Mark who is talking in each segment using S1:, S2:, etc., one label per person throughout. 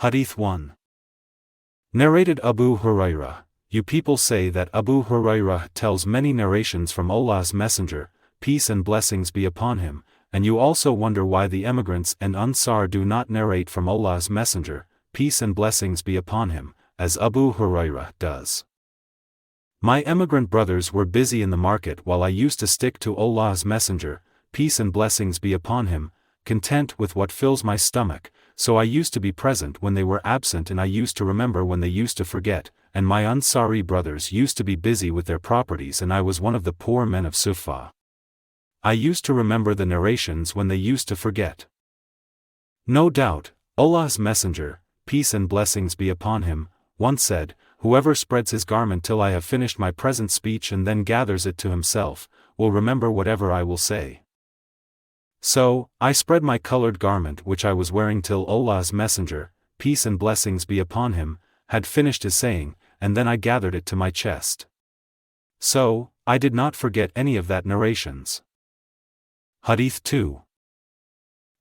S1: Hadith 1. Narrated Abu Hurairah. You people say that Abu Hurairah tells many narrations from Allah's Messenger, peace and blessings be upon him, and you also wonder why the emigrants and Ansar do not narrate from Allah's Messenger, peace and blessings be upon him, as Abu Hurairah does. My emigrant brothers were busy in the market while I used to stick to Allah's Messenger, peace and blessings be upon him, content with what fills my stomach, so I used to be present when they were absent and I used to remember when they used to forget, and my Ansari brothers used to be busy with their properties and I was one of the poor men of Sufa. I used to remember the narrations when they used to forget. No doubt, Allah's Messenger, peace and blessings be upon him, once said, whoever spreads his garment till I have finished my present speech and then gathers it to himself, will remember whatever I will say. So, I spread my colored garment which I was wearing till Allah's Messenger, peace and blessings be upon him, had finished his saying, and then I gathered it to my chest. So, I did not forget any of that narrations. Hadith 2.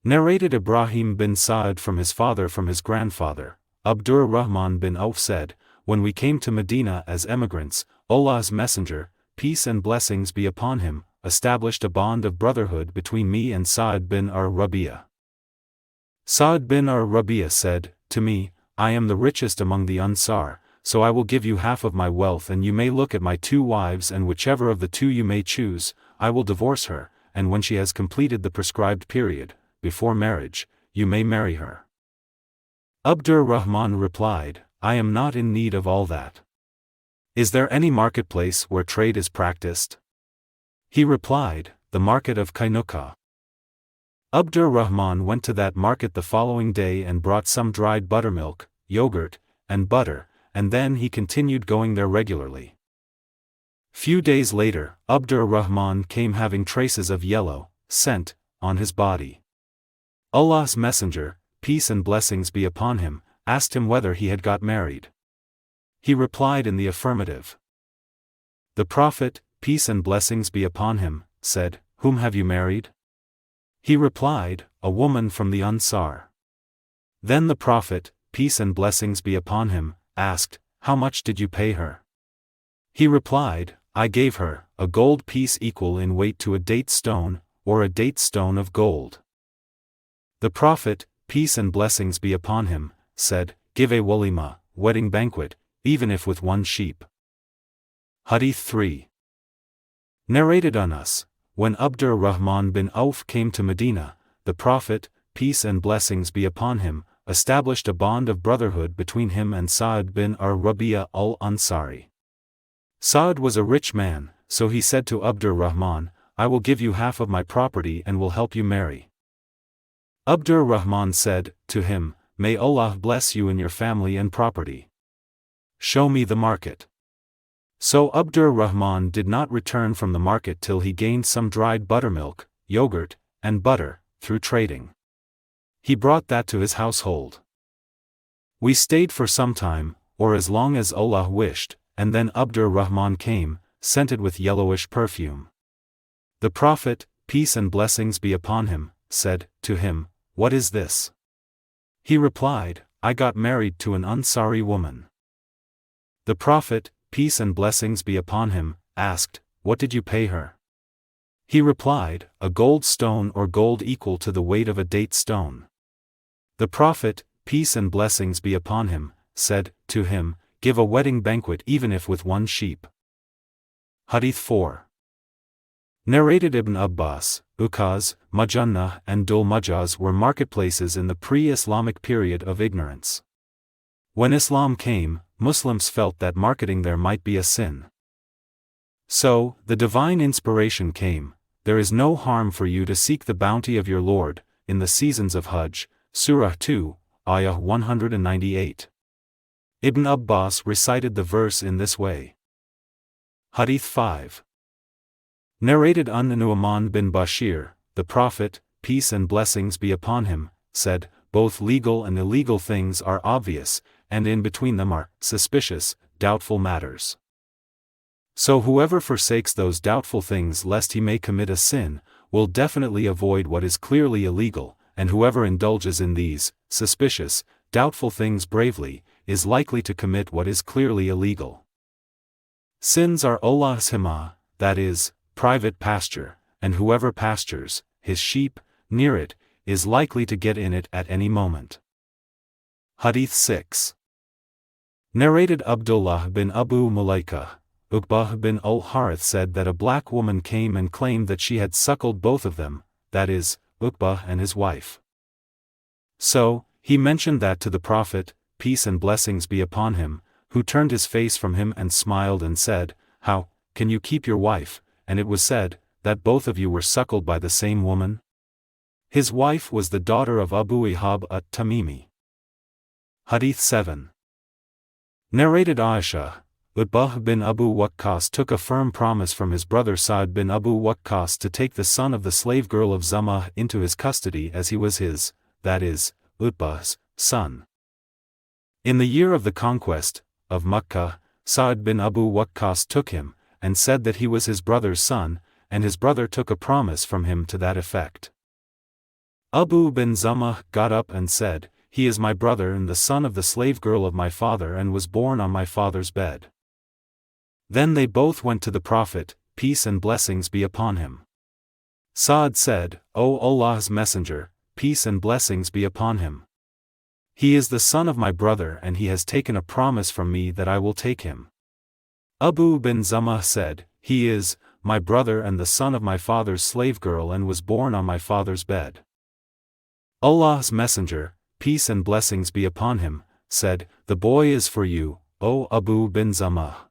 S1: Narrated Ibrahim bin Sa'ad from his father from his grandfather, Abdur Rahman bin Auf said, when we came to Medina as emigrants, Allah's Messenger, peace and blessings be upon him, established a bond of brotherhood between me and Sa'ad bin ar-Rabi'a. Sa'ad bin ar-Rabi'a said, to me, I am the richest among the Ansar, so I will give you half of my wealth and you may look at my 2 wives and whichever of the 2 you may choose, I will divorce her, and when she has completed the prescribed period, before marriage, you may marry her. Abdur Rahman replied, I am not in need of all that. Is there any marketplace where trade is practiced? He replied, the market of Kainuka. Abdur Rahman went to that market the following day and brought some dried buttermilk, yogurt, and butter, and then he continued going there regularly. Few days later, Abdur Rahman came having traces of yellow, scent, on his body. Allah's Messenger, peace and blessings be upon him, asked him whether he had got married. He replied in the affirmative. The Prophet, peace and blessings be upon him, said, whom have you married? He replied, a woman from the Ansar. Then the Prophet, peace and blessings be upon him, asked, how much did you pay her? He replied, I gave her a gold piece equal in weight to a date stone, or a date stone of gold. The Prophet, peace and blessings be upon him, said, give a walima, wedding banquet, even if with 1 sheep. Hadith 3. Narrated Anas, when Abdur Rahman bin Auf came to Medina, the Prophet, peace and blessings be upon him, established a bond of brotherhood between him and Sa'ad bin ar-Rabi'a al-Ansari. Sa'ad was a rich man, so he said to Abdur Rahman, I will give you half of my property and will help you marry. Abdur Rahman said, to him, may Allah bless you in your family and property. Show me the market. So Abdur Rahman did not return from the market till he gained some dried buttermilk, yogurt, and butter, through trading. He brought that to his household. We stayed for some time, or as long as Allah wished, and then Abdur Rahman came, scented with yellowish perfume. The Prophet, peace and blessings be upon him, said, to him, what is this? He replied, I got married to an Ansari woman. The Prophet, peace and blessings be upon him, asked, what did you pay her? He replied, a gold stone or gold equal to the weight of a date stone. The Prophet, peace and blessings be upon him, said, to him, give a wedding banquet even if with 1 sheep. Hadith 4. Narrated Ibn Abbas, Ukaz, Majannah and Dul Majaz were marketplaces in the pre-Islamic period of ignorance. When Islam came, Muslims felt that marketing there might be a sin. So, the divine inspiration came, there is no harm for you to seek the bounty of your Lord, in the seasons of Hajj, Surah 2, Ayah 198. Ibn Abbas recited the verse in this way. Hadith 5. Narrated An-Nu'man bin Bashir, the Prophet, peace and blessings be upon him, said, both legal and illegal things are obvious, and in between them are suspicious, doubtful matters. So whoever forsakes those doubtful things lest he may commit a sin, will definitely avoid what is clearly illegal, and whoever indulges in these, suspicious, doubtful things bravely, is likely to commit what is clearly illegal. Sins are Allah's hima, that is, private pasture, and whoever pastures his sheep near it is likely to get in it at any moment. Hadith 6. Narrated Abdullah bin Abu Mulaika, Uqbah bin al-Harith said that a black woman came and claimed that she had suckled both of them, that is, Uqbah and his wife. So, he mentioned that to the Prophet, peace and blessings be upon him, who turned his face from him and smiled and said, "How can you keep your wife?" And it was said, that both of you were suckled by the same woman? His wife was the daughter of Abu Ihab at-Tamimi. Hadith 7. Narrated Aisha, Utbah bin Abu Waqqas took a firm promise from his brother Sa'd bin Abu Waqqas to take the son of the slave girl of Zamah into his custody as he was his, that is, Utbah's, son. In the year of the conquest of Makkah, Sa'd bin Abu Waqqas took him, and said that he was his brother's son, and his brother took a promise from him to that effect. Abu bin Zamah got up and said, "He is my brother and the son of the slave girl of my father and was born on my father's bed." Then they both went to the Prophet, peace and blessings be upon him. Sa'd said, "O Allah's Messenger, peace and blessings be upon him. He is the son of my brother and he has taken a promise from me that I will take him." Abu bin Zamah said, "He is my brother and the son of my father's slave girl and was born on my father's bed." Allah's Messenger, peace and blessings be upon him, said, "The boy is for you, O Abu bin Zamah."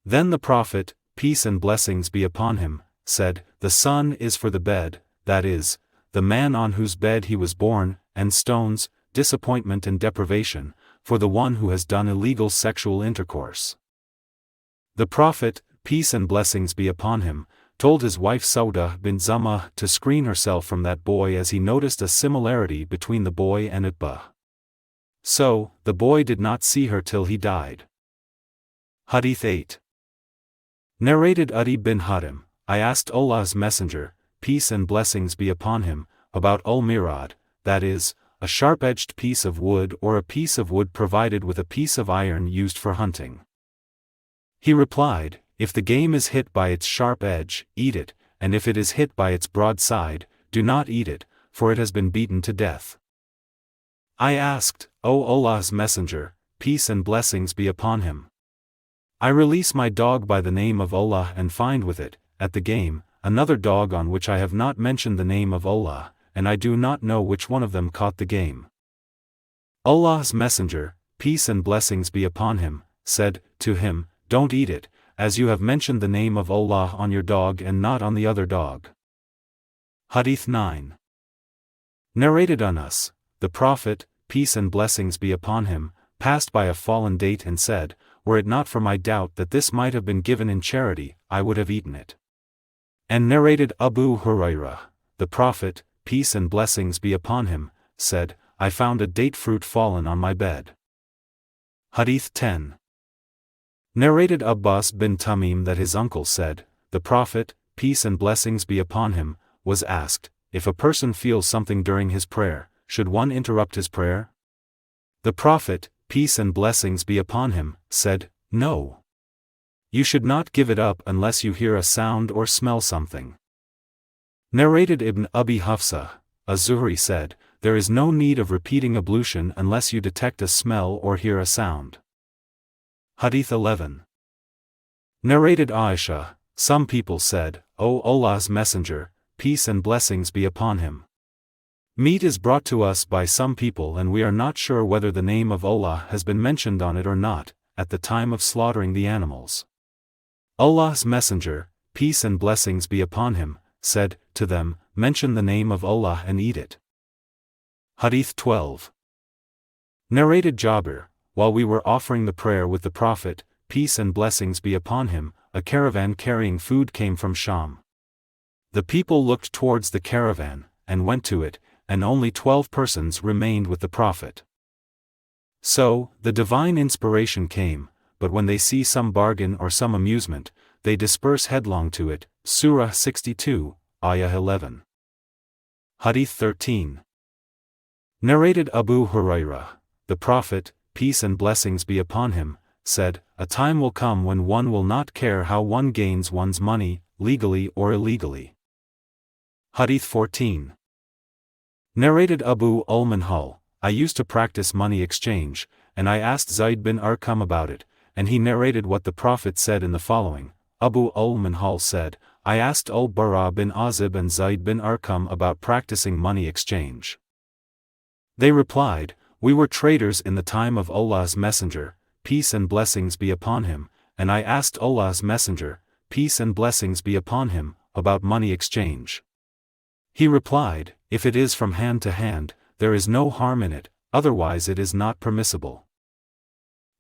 S1: Then the Prophet, peace and blessings be upon him, said, "The son is for the bed, that is, the man on whose bed he was born, and stones, disappointment and deprivation, for the one who has done illegal sexual intercourse." The Prophet, peace and blessings be upon him, told his wife Saudah bin Zamah to screen herself from that boy as he noticed a similarity between the boy and Utbah. So, the boy did not see her till he died. Hadith 8. Narrated Adi bin Hatim, I asked Allah's Messenger, peace and blessings be upon him, about al-mirad, that is, a sharp-edged piece of wood or a piece of wood provided with a piece of iron used for hunting. He replied, "If the game is hit by its sharp edge, eat it, and if it is hit by its broad side, do not eat it, for it has been beaten to death." I asked, "O Allah's Messenger, peace and blessings be upon him. I release my dog by the name of Allah and find with it, at the game, another dog on which I have not mentioned the name of Allah, and I do not know which one of them caught the game." Allah's Messenger, peace and blessings be upon him, said to him, "Don't eat it, as you have mentioned the name of Allah on your dog and not on the other dog." Hadith 9. Narrated Anas, the Prophet, peace and blessings be upon him, passed by a fallen date and said, "Were it not for my doubt that this might have been given in charity, I would have eaten it." And narrated Abu Hurairah, the Prophet, peace and blessings be upon him, said, "I found a date fruit fallen on my bed." Hadith 10. Narrated Abbas bin Tamim that his uncle said, the Prophet, peace and blessings be upon him, was asked, if a person feels something during his prayer, should one interrupt his prayer? The Prophet, peace and blessings be upon him, said, "No. You should not give it up unless you hear a sound or smell something." Narrated Ibn Abi Hafsa, Az-Zuhri said, "There is no need of repeating ablution unless you detect a smell or hear a sound." Hadith 11. Narrated Aisha, some people said, "O Allah's Messenger, peace and blessings be upon him. Meat is brought to us by some people and we are not sure whether the name of Allah has been mentioned on it or not, at the time of slaughtering the animals. Allah's Messenger, peace and blessings be upon him, said to them, mention the name of Allah and eat it." Hadith 12. Narrated Jabir, while we were offering the prayer with the Prophet, peace and blessings be upon him, a caravan carrying food came from Sham. The people looked towards the caravan, and went to it, and only 12 persons remained with the Prophet. So, the divine inspiration came, but when they see some bargain or some amusement, they disperse headlong to it. Surah 62, Ayah 11. Hadith 13. Narrated Abu Hurairah, the Prophet, peace and blessings be upon him, said, "A time will come when one will not care how one gains one's money, legally or illegally." Hadith 14. Narrated Abu al-Minhal, I used to practice money exchange, and I asked Zayd bin Arqam about it, and he narrated what the Prophet said in the following. Abu al-Minhal said, I asked al-Bara bin Azib and Zayd bin Arqam about practicing money exchange. They replied, "We were traders in the time of Allah's Messenger, peace and blessings be upon him, and I asked Allah's Messenger, peace and blessings be upon him, about money exchange. He replied, if it is from hand to hand, there is no harm in it, otherwise it is not permissible."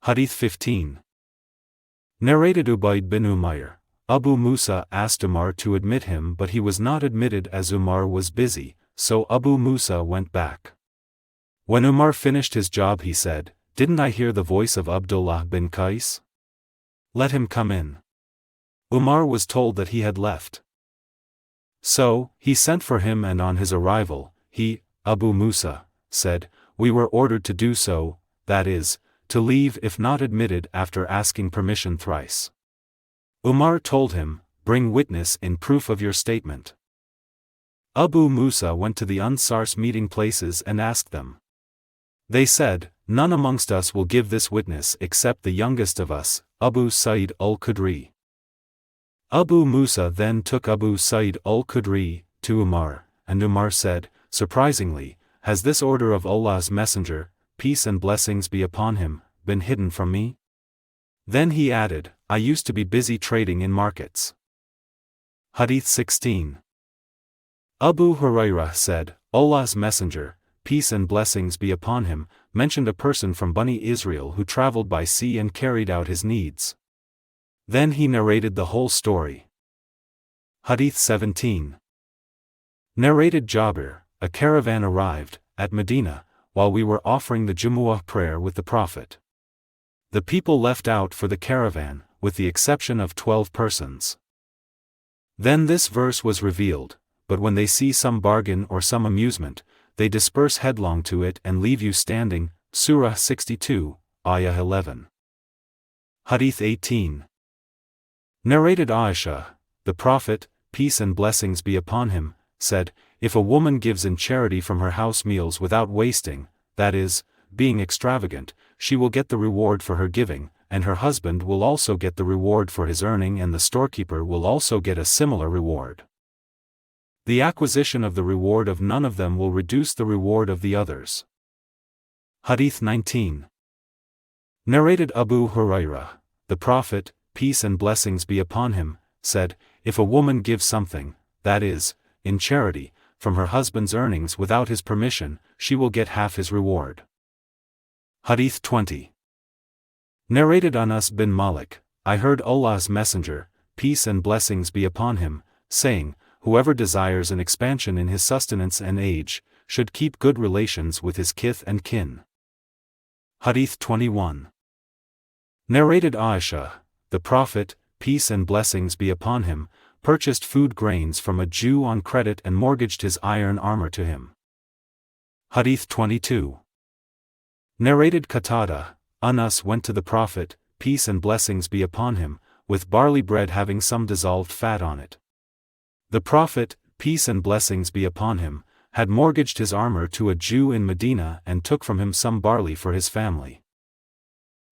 S1: Hadith 15. Narrated Ubayd bin Umayr, Abu Musa asked Umar to admit him, but he was not admitted as Umar was busy, so Abu Musa went back. When Umar finished his job he said, "Didn't I hear the voice of Abdullah bin Qais? Let him come in." Umar was told that he had left. So, he sent for him, and on his arrival, he, Abu Musa, said, "We were ordered to do so, that is, to leave if not admitted after asking permission thrice." Umar told him, "Bring witness in proof of your statement." Abu Musa went to the Ansar's meeting places and asked them. They said, "None amongst us will give this witness except the youngest of us, Abu Sa'id al-Khudri." Abu Musa then took Abu Sa'id al-Khudri to Umar, and Umar said, surprisingly, "Has this order of Allah's Messenger, peace and blessings be upon him, been hidden from me?" Then he added, "I used to be busy trading in markets." Hadith 16. Abu Hurairah said, Allah's Messenger, peace and blessings be upon him, mentioned a person from Bani Israel who traveled by sea and carried out his needs. Then he narrated the whole story. Hadith 17. Narrated Jabir, a caravan arrived, at Medina, while we were offering the Jumu'ah prayer with the Prophet. The people left out for the caravan, with the exception of 12 persons. Then this verse was revealed, but when they see some bargain or some amusement, they disperse headlong to it and leave you standing. Surah 62, Ayah 11. Hadith 18. Narrated Aisha, the Prophet, peace and blessings be upon him, said, "If a woman gives in charity from her house meals without wasting, that is, being extravagant, she will get the reward for her giving, and her husband will also get the reward for his earning, and the storekeeper will also get a similar reward. The acquisition of the reward of none of them will reduce the reward of the others." Hadith 19. Narrated Abu Hurairah, the Prophet, peace and blessings be upon him, said, "If a woman gives something, that is, in charity, from her husband's earnings without his permission, she will get half his reward." Hadith 20. Narrated Anas bin Malik, I heard Allah's Messenger, peace and blessings be upon him, saying, "Whoever desires an expansion in his sustenance and age, should keep good relations with his kith and kin." Hadith 21. Narrated Aisha, the Prophet, peace and blessings be upon him, purchased food grains from a Jew on credit and mortgaged his iron armor to him. Hadith 22. Narrated Qatada, Anas went to the Prophet, peace and blessings be upon him, with barley bread having some dissolved fat on it. The Prophet, peace and blessings be upon him, had mortgaged his armor to a Jew in Medina and took from him some barley for his family.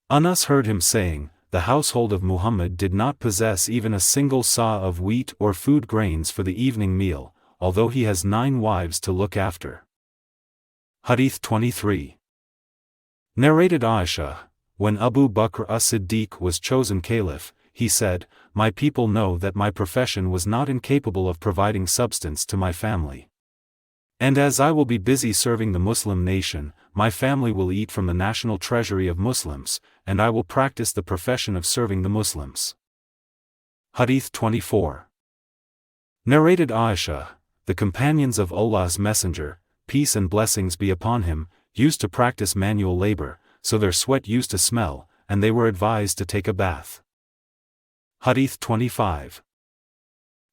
S1: Anas heard him saying, "The household of Muhammad did not possess even a single saw of wheat or food grains for the evening meal, although he has 9 wives to look after." Hadith 23. Narrated Aisha, when Abu Bakr as-Siddiq was chosen caliph, he said, "My people know that my profession was not incapable of providing substance to my family. And as I will be busy serving the Muslim nation, my family will eat from the national treasury of Muslims, and I will practice the profession of serving the Muslims." Hadith 24. Narrated Aisha, the companions of Allah's Messenger, peace and blessings be upon him, used to practice manual labor, so their sweat used to smell, and they were advised to take a bath. Hadith 25.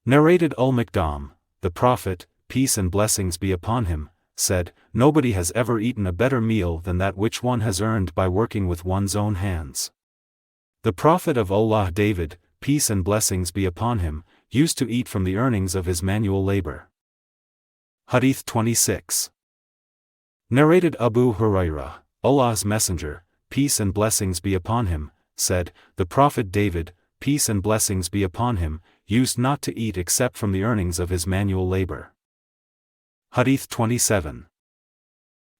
S1: Narrated Al-Miqdam, the Prophet, peace and blessings be upon him, said, "Nobody has ever eaten a better meal than that which one has earned by working with one's own hands." The Prophet of Allah David, peace and blessings be upon him, used to eat from the earnings of his manual labor. Hadith 26. Narrated Abu Hurairah, Allah's Messenger, peace and blessings be upon him, said, the Prophet David, peace and blessings be upon him, used not to eat except from the earnings of his manual labor. Hadith 27.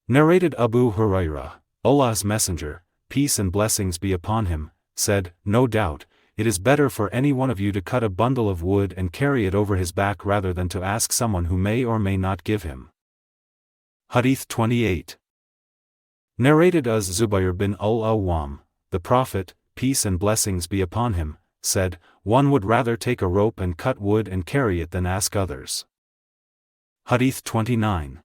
S1: Narrated Abu Hurairah, Allah's Messenger, peace and blessings be upon him, said, no doubt, it is better for any one of you to cut a bundle of wood and carry it over his back rather than to ask someone who may or may not give him. Hadith 28. Narrated as Zubayr bin al-Awwam, the Prophet, peace and blessings be upon him, said, one would rather take a rope and cut wood and carry it than ask others. Hadith 29.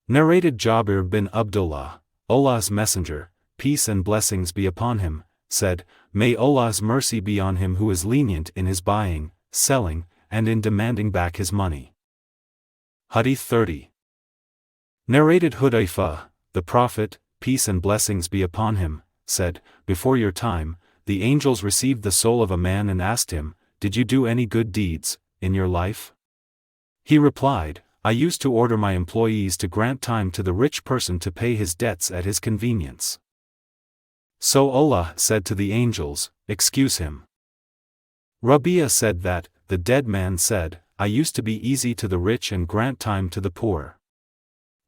S1: Narrated Jabir bin Abdullah, Allah's Messenger, peace and blessings be upon him, said, may Allah's mercy be on him who is lenient in his buying, selling, and in demanding back his money. Hadith 30. Narrated Hudayfa, the Prophet, peace and blessings be upon him, said, before your time, the angels received the soul of a man and asked him, did you do any good deeds in your life? He replied, I used to order my employees to grant time to the rich person to pay his debts at his convenience. So Allah said to the angels, excuse him. Rabi'a said that, the dead man said, I used to be easy to the rich and grant time to the poor.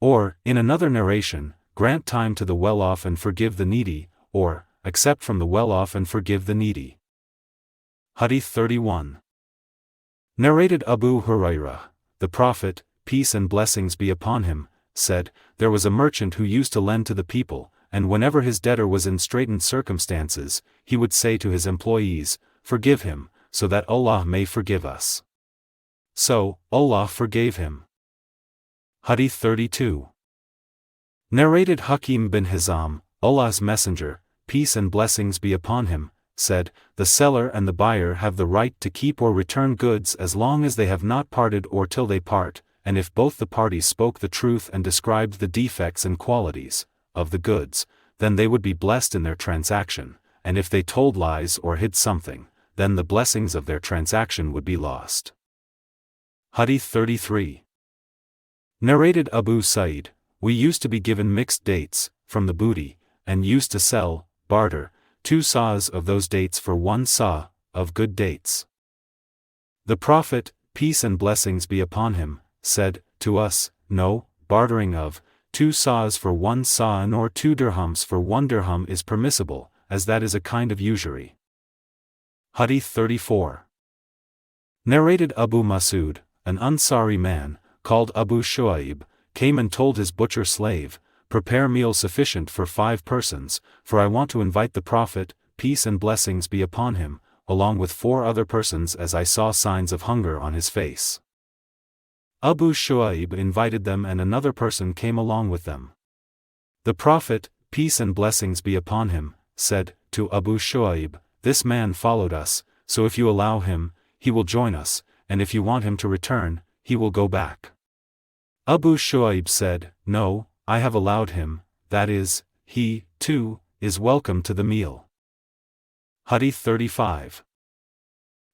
S1: Or, in another narration, grant time to the well-off and forgive the needy, or, accept from the well-off and forgive the needy. Hadith 31. Narrated Abu Hurairah, the Prophet, peace and blessings be upon him, said, there was a merchant who used to lend to the people, and whenever his debtor was in straitened circumstances, he would say to his employees, forgive him, so that Allah may forgive us. So, Allah forgave him. Hadith 32. Narrated Hakim bin Hizam, Allah's Messenger, peace and blessings be upon him, said, the seller and the buyer have the right to keep or return goods as long as they have not parted or till they part, and if both the parties spoke the truth and described the defects and qualities of the goods, then they would be blessed in their transaction, and if they told lies or hid something, then the blessings of their transaction would be lost. Hadith 33. Narrated Abu Sa'id, we used to be given mixed dates, from the booty, and used to sell, barter, 2 sa'as of those dates for 1 sa' of good dates. The Prophet, peace and blessings be upon him, said, to us, no, bartering of 2 sa'as for 1 sa' nor 2 dirhams for 1 dirham is permissible, as that is a kind of usury. Hadith 34. Narrated Abu Masud, an Ansari man, called Abu Shu'aib, came and told his butcher slave, prepare meal sufficient for 5 persons, for I want to invite the Prophet, peace and blessings be upon him, along with 4 other persons as I saw signs of hunger on his face. Abu Shu'aib invited them and another person came along with them. The Prophet, peace and blessings be upon him, said to Abu Shu'aib, this man followed us, so if you allow him, he will join us, and if you want him to return, he will go back. Abu Shu'aib said, no, I have allowed him, that is, he, too, is welcome to the meal. Hadith 35.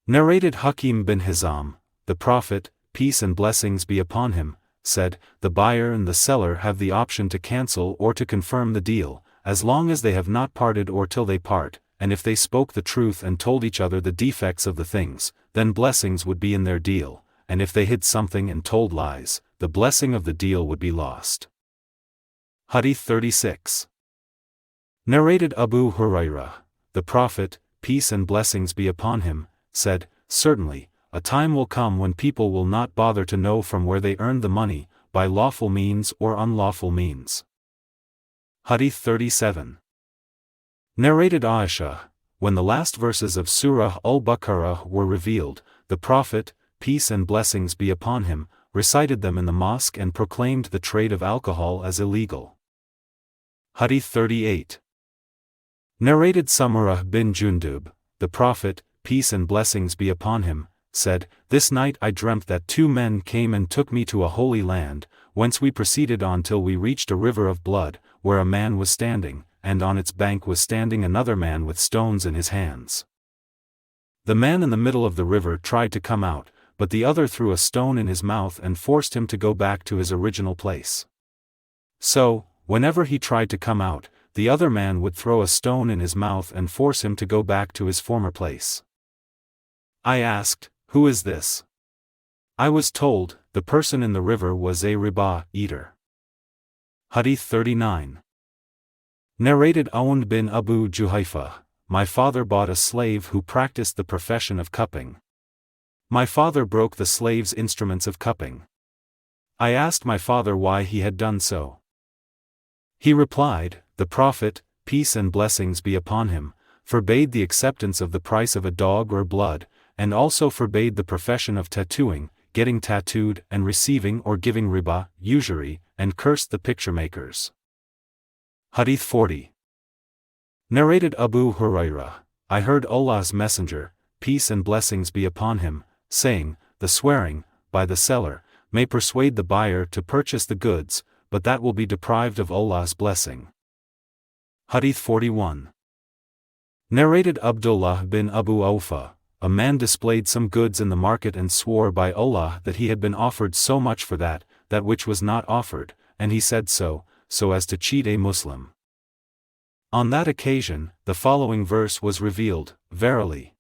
S1: Narrated Hakim bin Hizam, the Prophet, peace and blessings be upon him, said, the buyer and the seller have the option to cancel or to confirm the deal, as long as they have not parted or till they part, and if they spoke the truth and told each other the defects of the things, then blessings would be in their deal, and if they hid something and told lies, the blessing of the deal would be lost. Hadith 36. Narrated Abu Hurairah, the Prophet, peace and blessings be upon him, said, certainly, a time will come when people will not bother to know from where they earned the money, by lawful means or unlawful means. Hadith 37. Narrated Aisha, when the last verses of Surah Al-Baqarah were revealed, the Prophet, peace and blessings be upon him, recited them in the mosque and proclaimed the trade of alcohol as illegal. Hadith 38. Narrated Samurah bin Jundub, the Prophet, peace and blessings be upon him, said, this night I dreamt that 2 men came and took me to a holy land, whence we proceeded on till we reached a river of blood, where a man was standing, and on its bank was standing another man with stones in his hands. The man in the middle of the river tried to come out, but the other threw a stone in his mouth and forced him to go back to his original place. So, whenever he tried to come out, the other man would throw a stone in his mouth and force him to go back to his former place. I asked, "Who is this?" I was told, the person in the river was a riba eater. Hadith 39. Narrated Aoun bin Abu Juhayfa, my father bought a slave who practiced the profession of cupping. My father broke the slave's instruments of cupping. I asked my father why he had done so. He replied, the Prophet, peace and blessings be upon him, forbade the acceptance of the price of a dog or blood, and also forbade the profession of tattooing, getting tattooed, and receiving or giving riba, usury, and cursed the picture makers. Hadith 40. Narrated Abu Hurairah, I heard Allah's Messenger, peace and blessings be upon him, saying, the swearing, by the seller, may persuade the buyer to purchase the goods, but that will be deprived of Allah's blessing. Hadith 41. Narrated Abdullah bin Abu Awfa, a man displayed some goods in the market and swore by Allah that he had been offered so much for that which was not offered, and he said so as to cheat a Muslim. On that occasion, the following verse was revealed, verily,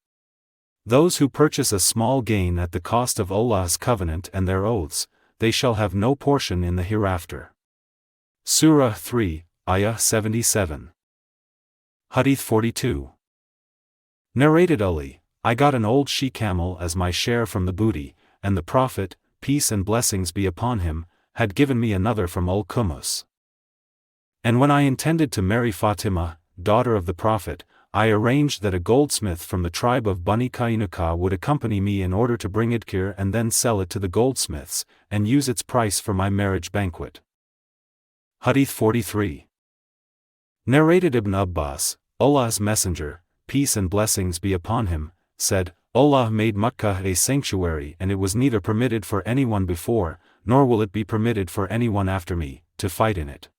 S1: those who purchase a small gain at the cost of Allah's covenant and their oaths, they shall have no portion in the hereafter. Surah 3, Ayah 77. Hadith 42. Narrated Ali, I got an old she-camel as my share from the booty, and the Prophet, peace and blessings be upon him, had given me another from Al-Qumus. And when I intended to marry Fatima, daughter of the Prophet, I arranged that a goldsmith from the tribe of Bani Kainuka would accompany me in order to bring Idkir and then sell it to the goldsmiths, and use its price for my marriage banquet. Hadith 43. Narrated Ibn Abbas, Allah's Messenger, peace and blessings be upon him, said, Allah made Makkah a sanctuary and it was neither permitted for anyone before, nor will it be permitted for anyone after me, to fight in it.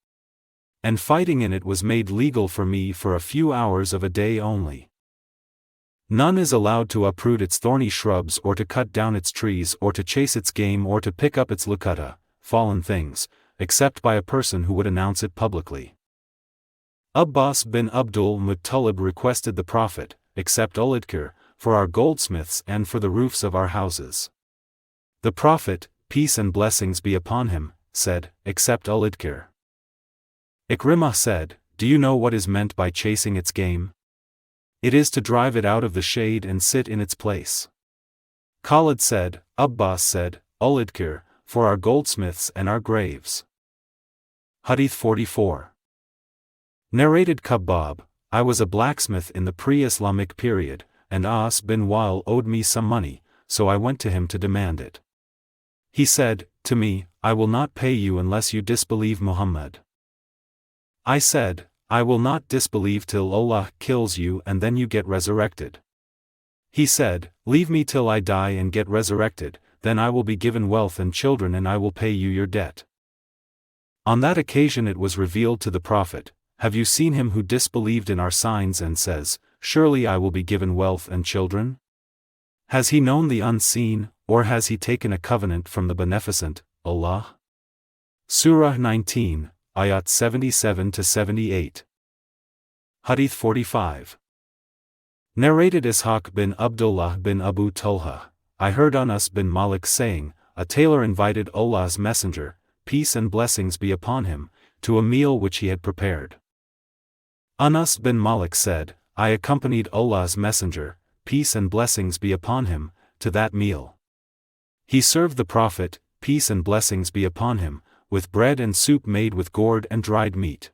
S1: And fighting in it was made legal for me for a few hours of a day only. None is allowed to uproot its thorny shrubs or to cut down its trees or to chase its game or to pick up its lukata, fallen things, except by a person who would announce it publicly. Abbas bin Abdul Muttalib requested the Prophet, accept al-Idkir, for our goldsmiths and for the roofs of our houses. The Prophet, peace and blessings be upon him, said, accept al-Idkir. Ikrimah said, do you know what is meant by chasing its game? It is to drive it out of the shade and sit in its place. Khalid said, Abbas said, al-Idkir, for our goldsmiths and our graves. Hadith 44. Narrated Khabbab, I was a blacksmith in the pre-Islamic period, and As bin Wa'il owed me some money, so I went to him to demand it. He said, to me, I will not pay you unless you disbelieve Muhammad. I said, I will not disbelieve till Allah kills you and then you get resurrected. He said, leave me till I die and get resurrected, then I will be given wealth and children and I will pay you your debt. On that occasion it was revealed to the Prophet, have you seen him who disbelieved in our signs and says, surely I will be given wealth and children? Has he known the unseen, or has he taken a covenant from the Beneficent, Allah? Surah 19, Ayat 77-78. Hadith 45. Narrated Ishaq bin Abdullah bin Abu Talha, I heard Anas bin Malik saying, a tailor invited Allah's Messenger, peace and blessings be upon him, to a meal which he had prepared. Anas bin Malik said, I accompanied Allah's Messenger, peace and blessings be upon him, to that meal. He served the Prophet, peace and blessings be upon him, with bread and soup made with gourd and dried meat.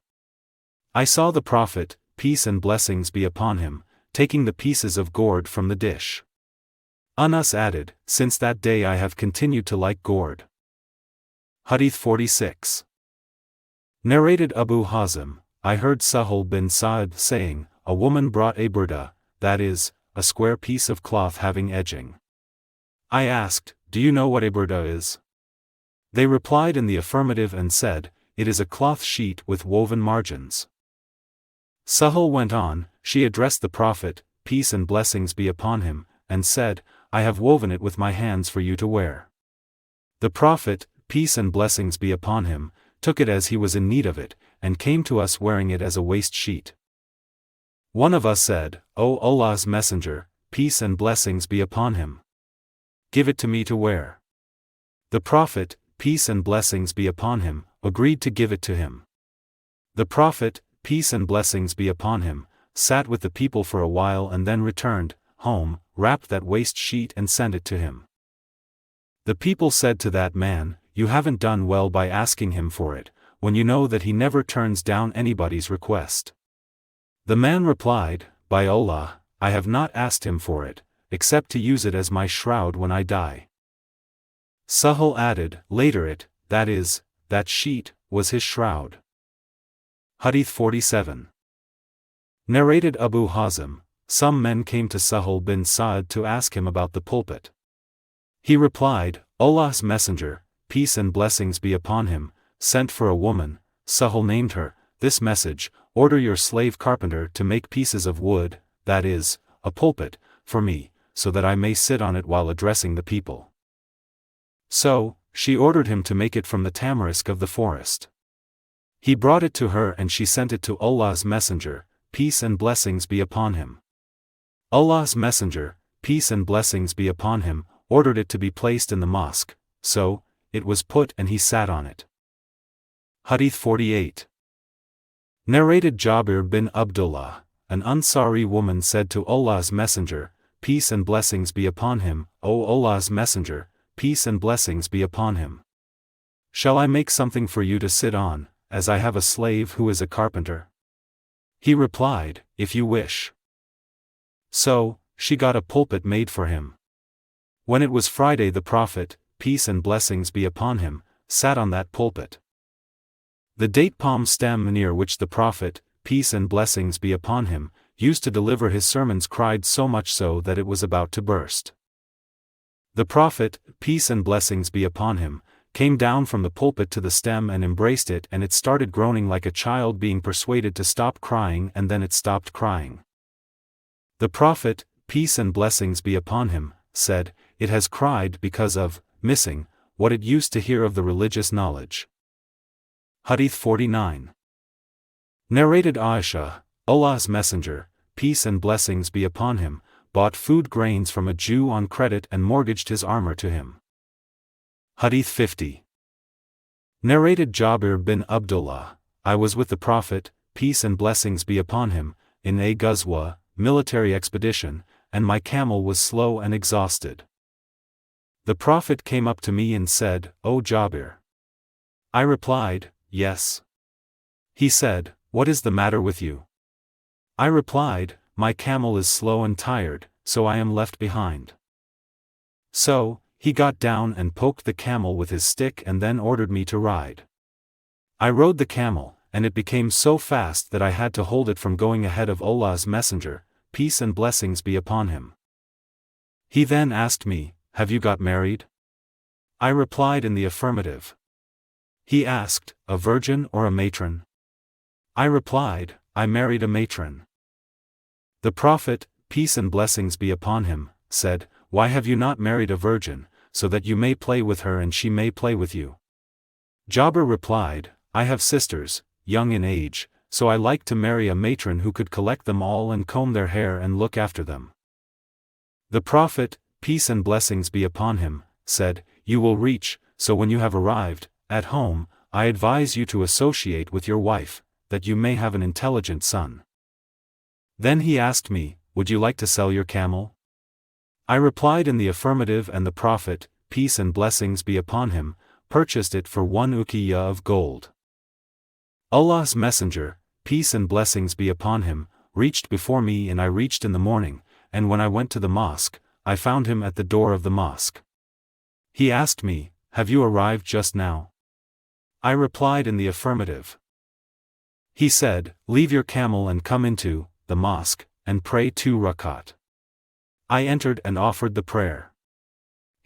S1: I saw the Prophet, peace and blessings be upon him, taking the pieces of gourd from the dish. Anas added, since that day I have continued to like gourd. Hadith 46. Narrated Abu Hazim, I heard Sahul bin Sa'd saying, a woman brought a burda, that is, a square piece of cloth having edging. I asked, do you know what a burda is? They replied in the affirmative and said, "It is a cloth sheet with woven margins." Sahal went on, she addressed the Prophet, peace and blessings be upon him, and said, "I have woven it with my hands for you to wear." The Prophet, peace and blessings be upon him, took it as he was in need of it, and came to us wearing it as a waist sheet. One of us said, "O Allah's Messenger, peace and blessings be upon him. Give it to me to wear." The Prophet, peace and blessings be upon him, agreed to give it to him. The Prophet, peace and blessings be upon him, sat with the people for a while and then returned home, wrapped that waist sheet and sent it to him. The people said to that man, "You haven't done well by asking him for it, when you know that he never turns down anybody's request." The man replied, "By Allah, I have not asked him for it, except to use it as my shroud when I die." Sahal added, later that is, that sheet, was his shroud. Hadith 47. Narrated Abu Hazim, some men came to Sahal bin Sa'd to ask him about the pulpit. He replied, Allah's Messenger, peace and blessings be upon him, sent for a woman. Sahal named her, this message, order your slave carpenter to make pieces of wood, that is, a pulpit, for me, so that I may sit on it while addressing the people. So, she ordered him to make it from the tamarisk of the forest. He brought it to her and she sent it to Allah's Messenger, peace and blessings be upon him. Allah's Messenger, peace and blessings be upon him, ordered it to be placed in the mosque, so, it was put and he sat on it. Hadith 48. Narrated Jabir bin Abdullah, an Ansari woman said to Allah's Messenger, peace and blessings be upon him, O Allah's Messenger, peace and blessings be upon him. Shall I make something for you to sit on, as I have a slave who is a carpenter? He replied, if you wish. So, she got a pulpit made for him. When it was Friday, the Prophet, peace and blessings be upon him, sat on that pulpit. The date palm stem near which the Prophet, peace and blessings be upon him, used to deliver his sermons cried so much so that it was about to burst. The Prophet, peace and blessings be upon him, came down from the pulpit to the stem and embraced it, and it started groaning like a child being persuaded to stop crying, and then it stopped crying. The Prophet, peace and blessings be upon him, said, it has cried because of missing what it used to hear of the religious knowledge. Hadith 49. Narrated Aisha, Allah's Messenger, peace and blessings be upon him, bought food grains from a Jew on credit and mortgaged his armor to him. Hadith 50. Narrated Jabir bin Abdullah, I was with the Prophet, peace and blessings be upon him, in a ghazwa, military expedition, and my camel was slow and exhausted. The Prophet came up to me and said, O Jabir. I replied, yes. He said, what is the matter with you? I replied, my camel is slow and tired, so I am left behind. So, he got down and poked the camel with his stick and then ordered me to ride. I rode the camel, and it became so fast that I had to hold it from going ahead of Allah's Messenger, peace and blessings be upon him. He then asked me, have you got married? I replied in the affirmative. He asked, a virgin or a matron? I replied, I married a matron. The Prophet, peace and blessings be upon him, said, why have you not married a virgin, so that you may play with her and she may play with you? Jabir replied, I have sisters, young in age, so I like to marry a matron who could collect them all and comb their hair and look after them. The Prophet, peace and blessings be upon him, said, you will reach, so when you have arrived, at home, I advise you to associate with your wife, that you may have an intelligent son. Then he asked me, would you like to sell your camel? I replied in the affirmative, and the Prophet, peace and blessings be upon him, purchased it for 1 uqiyah of gold. Allah's Messenger, peace and blessings be upon him, reached before me, and I reached in the morning, and when I went to the mosque, I found him at the door of the mosque. He asked me, have you arrived just now? I replied in the affirmative. He said, leave your camel and come into the mosque, and pray 2 rakat. I entered and offered the prayer.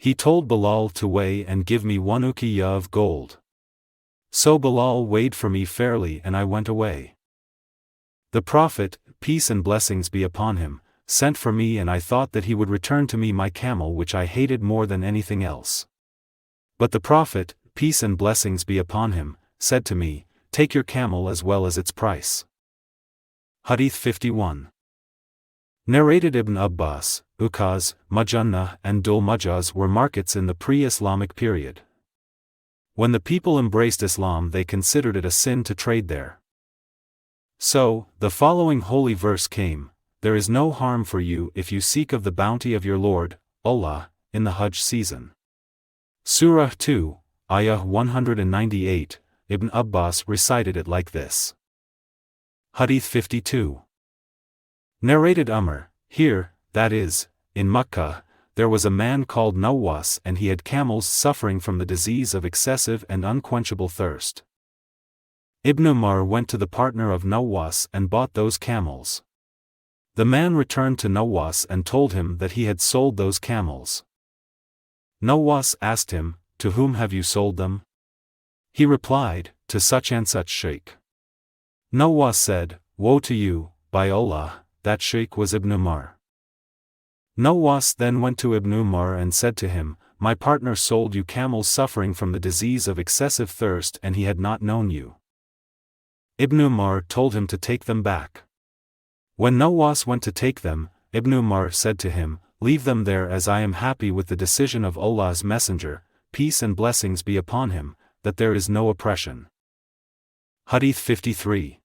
S1: He told Bilal to weigh and give me 1 uqiyah of gold. So Bilal weighed for me fairly and I went away. The Prophet, peace and blessings be upon him, sent for me and I thought that he would return to me my camel which I hated more than anything else. But the Prophet, peace and blessings be upon him, said to me, take your camel as well as its price. Hadith 51. Narrated Ibn Abbas, Ukaz, Majannah and Dul Majaz were markets in the pre-Islamic period. When the people embraced Islam they considered it a sin to trade there. So, the following holy verse came, there is no harm for you if you seek of the bounty of your Lord, Allah, in the Hajj season. Surah 2, Ayah 198, Ibn Abbas recited it like this. Hadith 52. Narrated Amr, here, that is, in Makkah, there was a man called Nawas and he had camels suffering from the disease of excessive and unquenchable thirst. Ibn Umar went to the partner of Nawas and bought those camels. The man returned to Nawas and told him that he had sold those camels. Nawas asked him, to whom have you sold them? He replied, to such and such sheikh. Nawas said, woe to you, by Allah, that sheikh was Ibn Umar. Nawas then went to Ibn Umar and said to him, my partner sold you camels suffering from the disease of excessive thirst and he had not known you. Ibn Umar told him to take them back. When Nawas went to take them, Ibn Umar said to him, leave them there as I am happy with the decision of Allah's Messenger, peace and blessings be upon him, that there is no oppression. Hadith 53.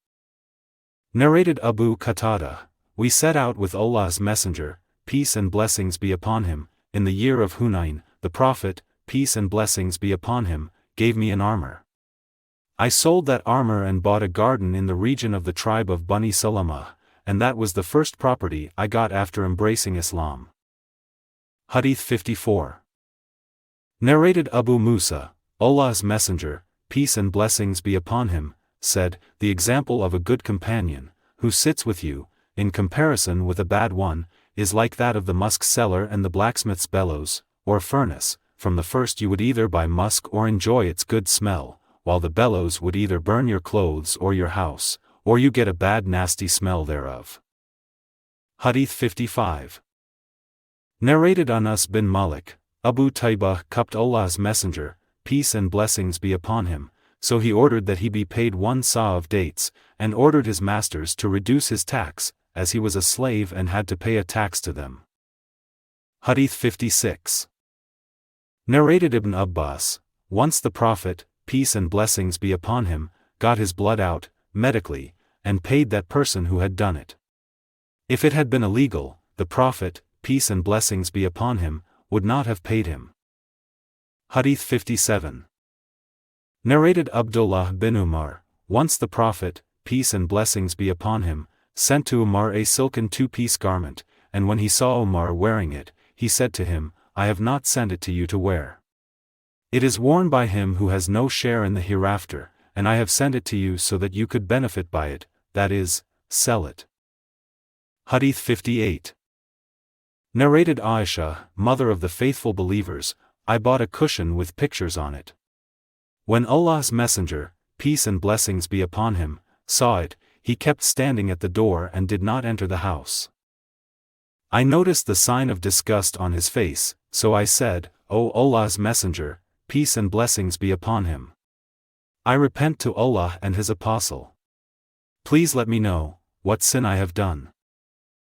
S1: Narrated Abu Qatada, we set out with Allah's Messenger, peace and blessings be upon him, in the year of Hunayn, the Prophet, peace and blessings be upon him, gave me an armor. I sold that armor and bought a garden in the region of the tribe of Bani Salama, and that was the first property I got after embracing Islam. Hadith 54. Narrated Abu Musa, Allah's Messenger, peace and blessings be upon him, said, the example of a good companion, who sits with you, in comparison with a bad one, is like that of the musk seller and the blacksmith's bellows, or furnace. From the first you would either buy musk or enjoy its good smell, while the bellows would either burn your clothes or your house, or you get a bad nasty smell thereof. Hadith 55. Narrated Anas bin Malik, Abu Taybah cupped Allah's Messenger, peace and blessings be upon him, so he ordered that he be paid 1 sa of dates, and ordered his masters to reduce his tax, as he was a slave and had to pay a tax to them. Hadith 56. Narrated Ibn Abbas, once the Prophet, peace and blessings be upon him, got his blood out, medically, and paid that person who had done it. If it had been illegal, the Prophet, peace and blessings be upon him, would not have paid him. Hadith 57. Narrated Abdullah bin Umar, once the Prophet, peace and blessings be upon him, sent to Umar a silken 2-piece garment, and when he saw Umar wearing it, he said to him, I have not sent it to you to wear. It is worn by him who has no share in the hereafter, and I have sent it to you so that you could benefit by it, that is, sell it. Hadith 58. Narrated Aisha, mother of the faithful believers, I bought a cushion with pictures on it. When Allah's Messenger, peace and blessings be upon him, saw it, he kept standing at the door and did not enter the house. I noticed the sign of disgust on his face, so I said, O Allah's Messenger, peace and blessings be upon him. I repent to Allah and His Apostle. Please let me know what sin I have done.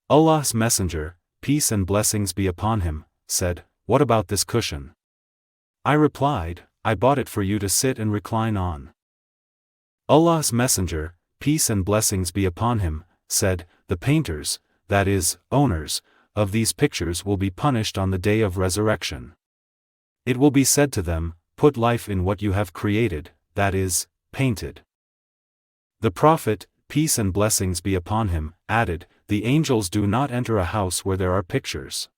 S1: Allah's Messenger, peace and blessings be upon him, said, what about this cushion? I replied, I bought it for you to sit and recline on. Allah's Messenger, peace and blessings be upon him, said, the painters, that is, owners, of these pictures will be punished on the day of resurrection. It will be said to them, put life in what you have created, that is, painted. The Prophet, peace and blessings be upon him, added, the angels do not enter a house where there are pictures.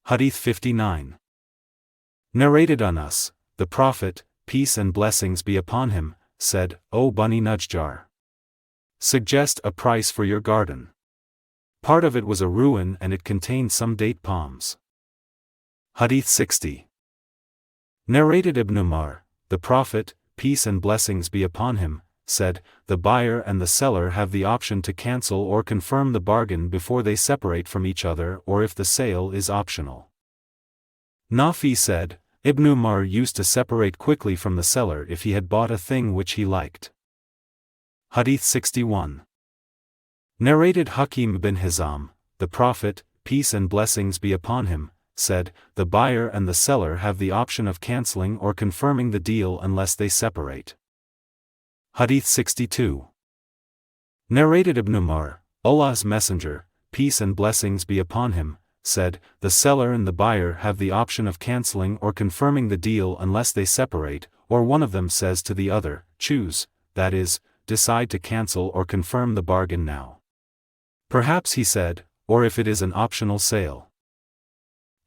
S1: Hadith 59. Narrated Anas, the Prophet, peace and blessings be upon him, said, O Bani Najjar, suggest a price for your garden. Part of it was a ruin and it contained some date palms. Hadith 60. Narrated Ibn Umar, the Prophet, peace and blessings be upon him, said, the buyer and the seller have the option to cancel or confirm the bargain before they separate from each other or if the sale is optional. Nafi said, Ibn Umar used to separate quickly from the seller if he had bought a thing which he liked. Hadith 61. Narrated Hakim bin Hizam, the Prophet, peace and blessings be upon him, said, the buyer and the seller have the option of cancelling or confirming the deal unless they separate. Hadith 62. Narrated Ibn Umar, Allah's Messenger, peace and blessings be upon him, said, the seller and the buyer have the option of cancelling or confirming the deal unless they separate, or one of them says to the other, choose, that is, decide to cancel or confirm the bargain now. Perhaps he said, or if it is an optional sale.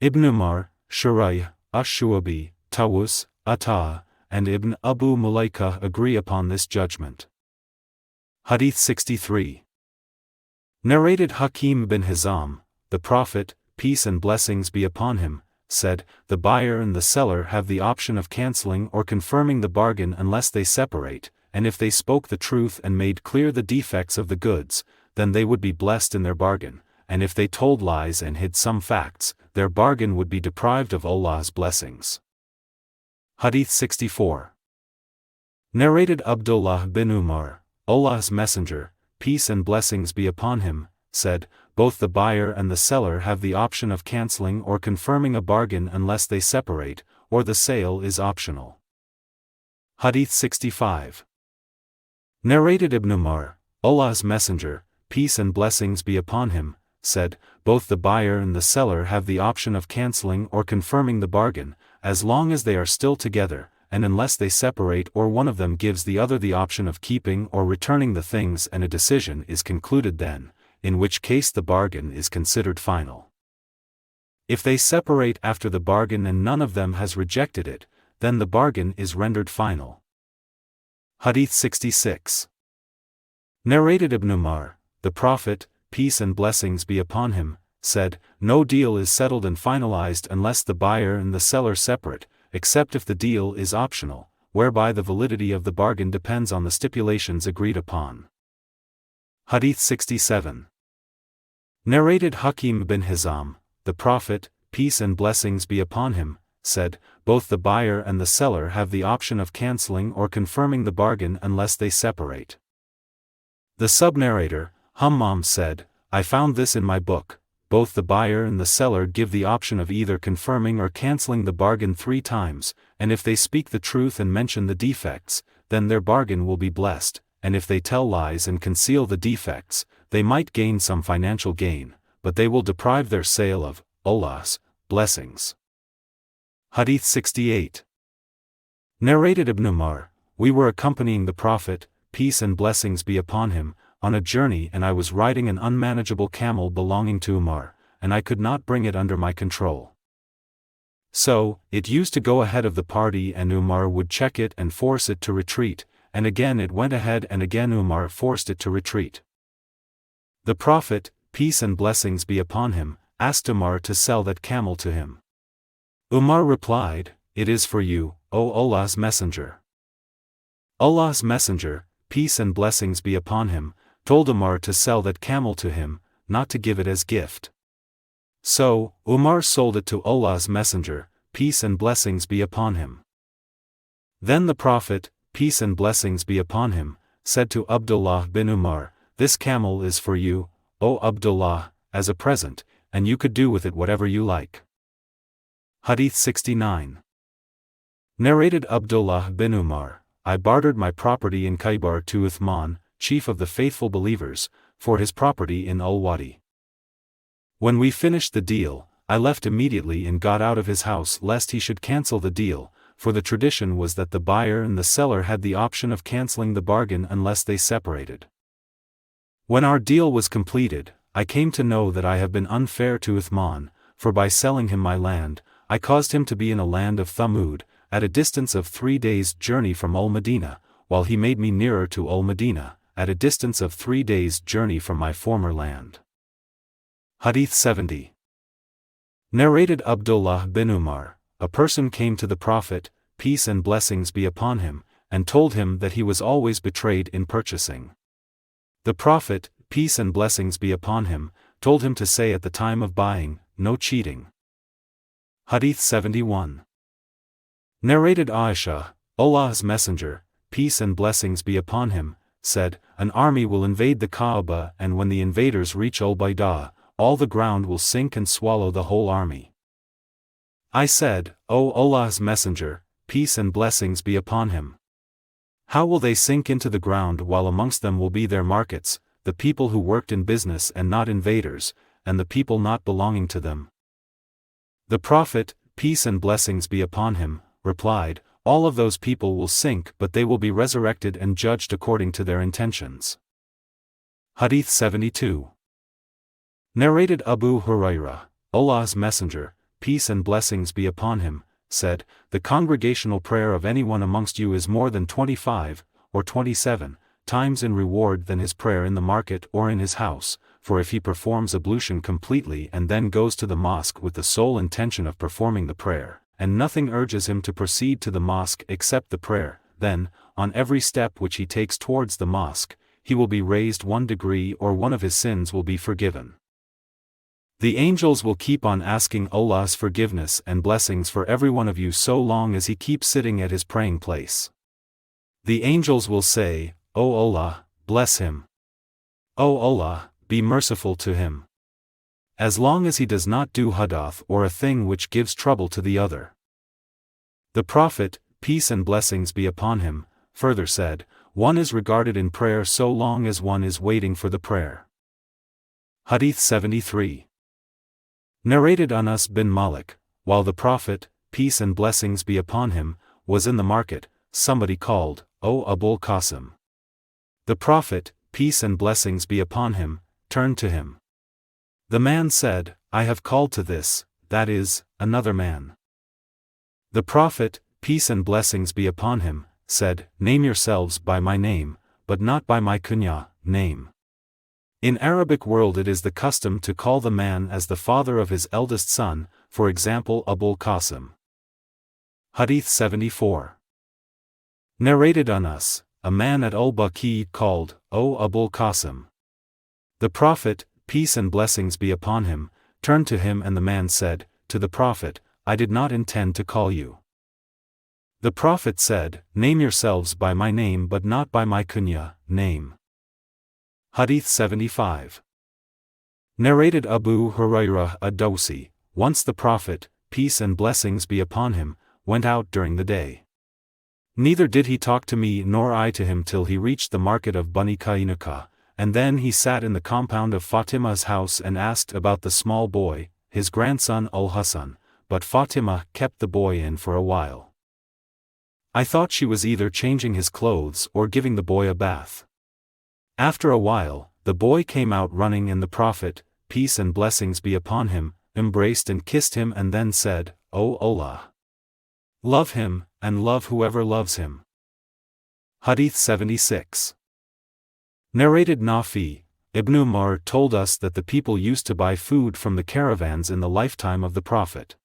S1: Ibn Umar, Shuraih, Ash-Shu'abi, Tawus, Atta, and Ibn Abu Mulaika agree upon this judgment. Hadith 63. Narrated Hakim bin Hizam, the Prophet, peace and blessings be upon him, said, the buyer and the seller have the option of cancelling or confirming the bargain unless they separate, and if they spoke the truth and made clear the defects of the goods, then they would be blessed in their bargain, and if they told lies and hid some facts, their bargain would be deprived of Allah's blessings. Hadith 64. Narrated Abdullah bin Umar, Allah's Messenger, peace and blessings be upon him, said, both the buyer and the seller have the option of cancelling or confirming a bargain unless they separate, or the sale is optional. Hadith 65. Narrated Ibn Umar, Allah's Messenger, peace and blessings be upon him, said, both the buyer and the seller have the option of cancelling or confirming the bargain, as long as they are still together, and unless they separate or one of them gives the other the option of keeping or returning the things and a decision is concluded then, in which case the bargain is considered final. If they separate after the bargain and none of them has rejected it, then the bargain is rendered final. Hadith 66. Narrated Ibn Umar, the Prophet, peace and blessings be upon him, said, no deal is settled and finalized unless the buyer and the seller separate, except if the deal is optional, whereby the validity of the bargain depends on the stipulations agreed upon. Hadith 67. Narrated Hakim bin Hizam, the Prophet, peace and blessings be upon him, said, both the buyer and the seller have the option of cancelling or confirming the bargain unless they separate. The sub-narrator, Hammam said, I found this in my book, both the buyer and the seller give the option of either confirming or cancelling the bargain 3 times, and if they speak the truth and mention the defects, then their bargain will be blessed, and if they tell lies and conceal the defects, they might gain some financial gain, but they will deprive their sale of Allah's blessings. Hadith 68. Narrated Ibn Umar, we were accompanying the Prophet, peace and blessings be upon him, on a journey and I was riding an unmanageable camel belonging to Umar, and I could not bring it under my control. So, it used to go ahead of the party and Umar would check it and force it to retreat, and again it went ahead and again Umar forced it to retreat. The Prophet, peace and blessings be upon him, asked Umar to sell that camel to him. Umar replied, it is for you, O Allah's Messenger. Allah's Messenger, peace and blessings be upon him, told Umar to sell that camel to him, not to give it as gift. So, Umar sold it to Allah's Messenger, peace and blessings be upon him. Then the Prophet, peace and blessings be upon him, said to Abdullah bin Umar, this camel is for you, O Abdullah, as a present, and you could do with it whatever you like. Hadith 69. Narrated Abdullah bin Umar, I bartered my property in Khaybar to Uthman, chief of the faithful believers, for his property in Al-Wadi. When we finished the deal, I left immediately and got out of his house lest he should cancel the deal, for the tradition was that the buyer and the seller had the option of cancelling the bargain unless they separated. When our deal was completed, I came to know that I have been unfair to Uthman, for by selling him my land, I caused him to be in a land of Thamud, at a distance of 3 days' journey from Al-Madinah, while he made me nearer to Al-Madinah, at a distance of 3 days' journey from my former land. Hadith 70. Narrated Abdullah bin Umar, a person came to the Prophet, peace and blessings be upon him, and told him that he was always betrayed in purchasing. The Prophet, peace and blessings be upon him, told him to say at the time of buying, no cheating. Hadith 71. Narrated Aisha, Allah's Messenger, peace and blessings be upon him, said, an army will invade the Kaaba, and when the invaders reach Al-Bayda, all the ground will sink and swallow the whole army. I said, O Allah's Messenger, peace and blessings be upon him. How will they sink into the ground while amongst them will be their markets, the people who worked in business and not invaders, and the people not belonging to them? The Prophet, peace and blessings be upon him, replied, all of those people will sink, but they will be resurrected and judged according to their intentions. Hadith 72. Narrated Abu Hurairah, Allah's Messenger, peace and blessings be upon him, said, the congregational prayer of anyone amongst you is more than 25, or 27, times in reward than his prayer in the market or in his house, for if he performs ablution completely and then goes to the mosque with the sole intention of performing the prayer, and nothing urges him to proceed to the mosque except the prayer, then, on every step which he takes towards the mosque, he will be raised 1 degree or one of his sins will be forgiven. The angels will keep on asking Allah's forgiveness and blessings for every one of you so long as he keeps sitting at his praying place. The angels will say, O Allah, bless him. O Allah, be merciful to him. As long as he does not do hadath or a thing which gives trouble to the other. The Prophet, peace and blessings be upon him, further said, one is regarded in prayer so long as one is waiting for the prayer. Hadith 73. Narrated Anas bin Malik, while the Prophet, peace and blessings be upon him, was in the market, somebody called, O Abul Qasim. The Prophet, peace and blessings be upon him, turned to him. The man said, I have called to this, that is, another man. The Prophet, peace and blessings be upon him, said, name yourselves by my name, but not by my kunya, name. In Arabic world it is the custom to call the man as the father of his eldest son, for example Abul Qasim. Hadith 74. Narrated Anas, a man at Al-Baqi called, O Abul Qasim. The Prophet, peace and blessings be upon him, turned to him and the man said, to the Prophet, I did not intend to call you. The Prophet said, name yourselves by my name but not by my kunya, name. Hadith 75. Narrated Abu Hurairah ad-Dawsi, once the Prophet, peace and blessings be upon him, went out during the day. Neither did he talk to me nor I to him till he reached the market of Bani Qaynuqa, and then he sat in the compound of Fatima's house and asked about the small boy, his grandson Al-Hasan, but Fatima kept the boy in for a while. I thought she was either changing his clothes or giving the boy a bath. After a while, the boy came out running and the Prophet, peace and blessings be upon him, embraced and kissed him and then said, O Allah! Love him, and love whoever loves him. Hadith 76. Narrated Nafi, Ibn Umar told us that the people used to buy food from the caravans in the lifetime of the Prophet.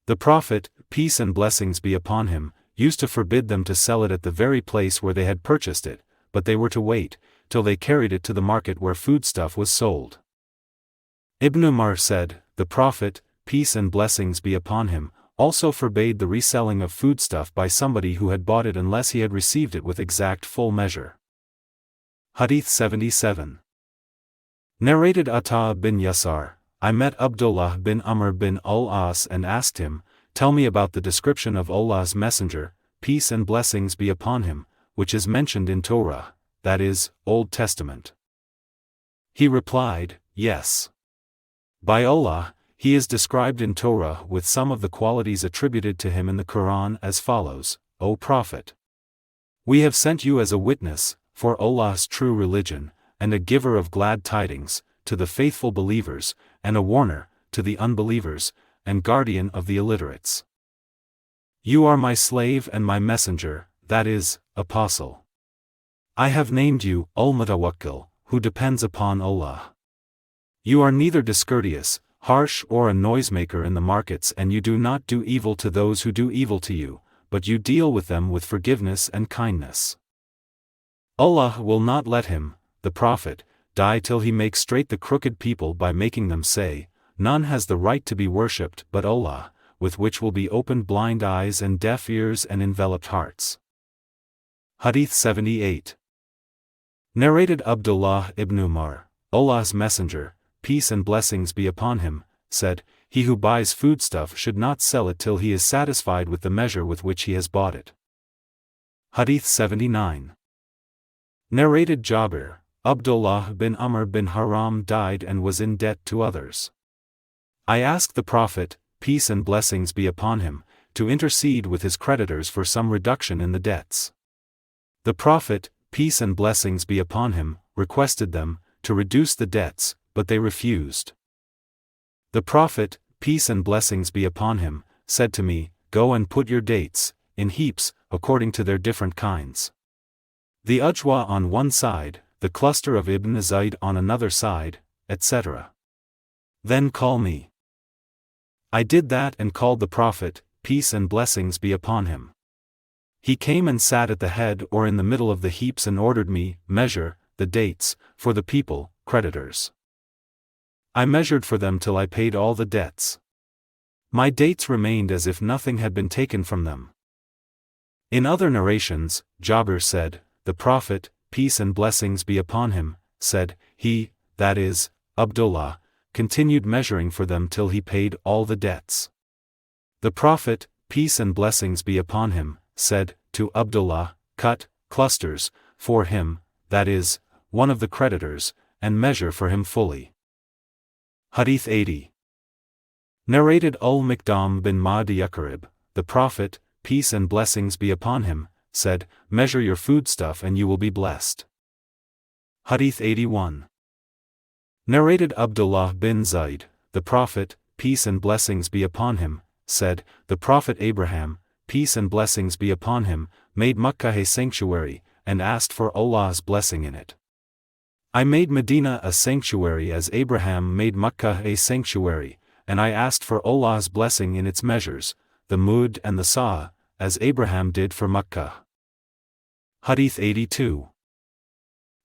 S1: The Prophet, peace and blessings be upon him, used to forbid them to sell it at the very place where they had purchased it, but they were to wait, till they carried it to the market where foodstuff was sold. Ibn Umar said, the Prophet, peace and blessings be upon him, also forbade the reselling of foodstuff by somebody who had bought it unless he had received it with exact full measure. Hadith 77. Narrated Ata bin Yasar, I met Abdullah bin Amr bin al-As and asked him, tell me about the description of Allah's Messenger, peace and blessings be upon him, which is mentioned in Torah, that is, Old Testament. He replied, yes. By Allah, he is described in Torah with some of the qualities attributed to him in the Quran as follows, O Prophet. We have sent you as a witness, for Allah's true religion, and a giver of glad tidings, to the faithful believers, and a warner, to the unbelievers, and guardian of the illiterates. You are my slave and my messenger, that is, apostle. I have named you, Al-Mutawakkil, who depends upon Allah. You are neither discourteous, harsh or a noisemaker in the markets, and you do not do evil to those who do evil to you, but you deal with them with forgiveness and kindness. Allah will not let him, the Prophet, die till he makes straight the crooked people by making them say, "None has the right to be worshipped but Allah," with which will be opened blind eyes and deaf ears and enveloped hearts. Hadith 78. Narrated Abdullah ibn Umar, Allah's Messenger, peace and blessings be upon him, said, "He who buys foodstuff should not sell it till he is satisfied with the measure with which he has bought it." Hadith 79. Narrated Jabir, Abdullah bin Amr bin Haram died and was in debt to others. I asked the Prophet, peace and blessings be upon him, to intercede with his creditors for some reduction in the debts. The Prophet, peace and blessings be upon him, requested them to reduce the debts, but they refused. The Prophet, peace and blessings be upon him, said to me, "Go and put your dates in heaps, according to their different kinds. The ujwa on one side, the cluster of Ibn Zayd on another side, etc. Then call me." I did that and called the Prophet, peace and blessings be upon him. He came and sat at the head or in the middle of the heaps and ordered me, "Measure the dates for the people, creditors." I measured for them till I paid all the debts. My dates remained as if nothing had been taken from them. In other narrations, Jabir said, the Prophet, peace and blessings be upon him, said, he, that is, Abdullah, continued measuring for them till he paid all the debts. The Prophet, peace and blessings be upon him, said to Abdullah, "Cut clusters for him, that is, one of the creditors, and measure for him fully." Hadith 80. Narrated Al-Miqdam bin Ma'di Yakarib, the Prophet, peace and blessings be upon him, said, "Measure your foodstuff and you will be blessed." Hadith 81. Narrated Abdullah bin Zayd, the Prophet, peace and blessings be upon him, said, "The Prophet Abraham, peace and blessings be upon him, made Makkah a sanctuary, and asked for Allah's blessing in it. I made Medina a sanctuary as Abraham made Makkah a sanctuary, and I asked for Allah's blessing in its measures, the mud and the sa, as Abraham did for Makkah." Hadith 82.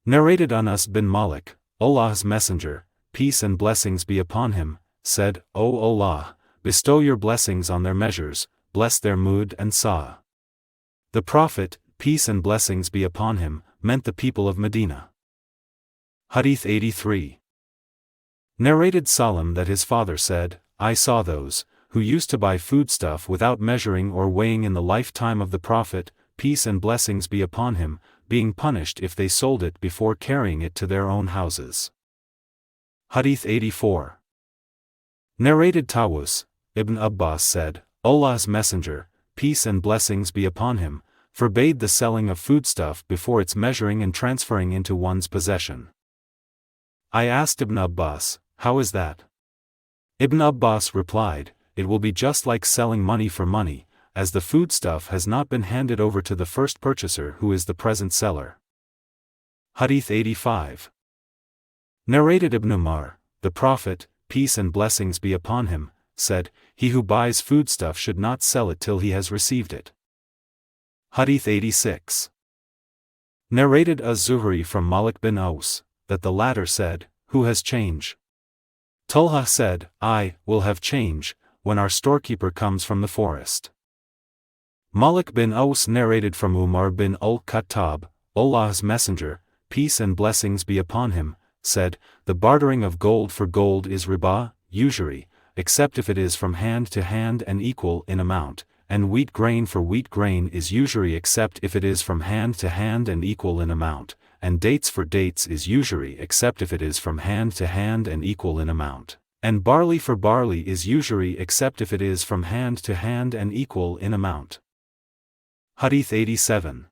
S1: Narrated Anas bin Malik, Allah's Messenger, peace and blessings be upon him, said, "O Allah, bestow your blessings on their measures, bless their mud and sa." The Prophet, peace and blessings be upon him, meant the people of Medina. Hadith 83. Narrated Salim that his father said, "I saw those who used to buy foodstuff without measuring or weighing in the lifetime of the Prophet, peace and blessings be upon him, being punished if they sold it before carrying it to their own houses." Hadith 84. Narrated Tawus, Ibn Abbas said, Allah's Messenger, peace and blessings be upon him, forbade the selling of foodstuff before its measuring and transferring into one's possession. I asked Ibn Abbas, "How is that?" Ibn Abbas replied, "It will be just like selling money for money, as the foodstuff has not been handed over to the first purchaser who is the present seller." Hadith 85. Narrated Ibn Umar, the Prophet, peace and blessings be upon him, said, "He who buys foodstuff should not sell it till he has received it." Hadith 86. Narrated Az-Zuhri from Malik bin Aus, that the latter said, "Who has change?" Talha said, "I will have change, when our storekeeper comes from the forest." Malik bin Aus narrated from Umar bin al-Khattab, Allah's Messenger, peace and blessings be upon him, said, "The bartering of gold for gold is riba, usury, except if it is from hand to hand and equal in amount, and wheat grain for wheat grain is usury except if it is from hand to hand and equal in amount, and dates for dates is usury except if it is from hand to hand and equal in amount, and barley for barley is usury except if it is from hand to hand and equal in amount." Hadith 87.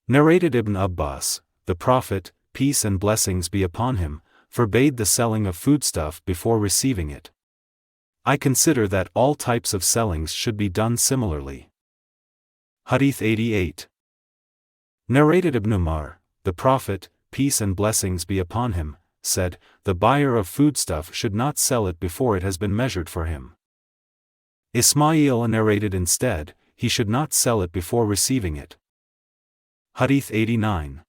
S1: Narrated Ibn Abbas, the Prophet, peace and blessings be upon him, forbade the selling of foodstuff before receiving it. I consider that all types of sellings should be done similarly. Hadith 88. Narrated Ibn Umar, the Prophet, peace and blessings be upon him, said, the buyer of foodstuff should not sell it before it has been measured for him. Ismail narrated instead, he should not sell it before receiving it. Hadith 89.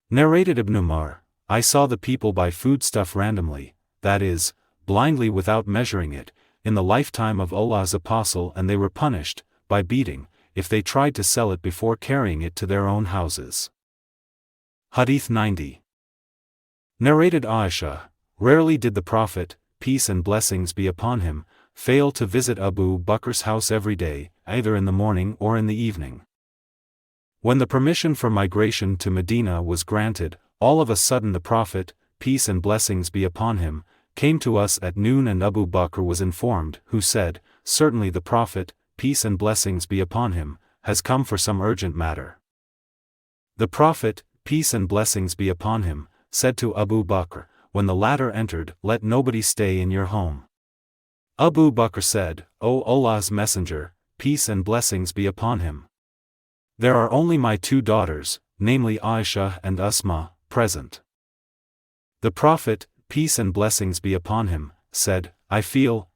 S1: Narrated Ibn Umar, I saw the people buy foodstuff randomly, that is, blindly without measuring it, in the lifetime of Allah's Apostle, and they were punished, by beating, if they tried to sell it before carrying it to their own houses. Hadith 90. Narrated Aisha, rarely did the Prophet, peace and blessings be upon him, fail to visit Abu Bakr's house every day, either in the morning or in the evening. When the permission for migration to Medina was granted, all of a sudden the Prophet, peace and blessings be upon him, came to us at noon, and Abu Bakr was informed, who said, certainly the Prophet, peace and blessings be upon him, has come for some urgent matter. The Prophet, peace and blessings be upon him, said to Abu Bakr, when the latter entered, let nobody stay in your home. Abu Bakr said, O Allah's Messenger, peace and blessings be upon him. There are only my two daughters, namely Aisha and Asma, present. The Prophet, peace and blessings be upon him, said, I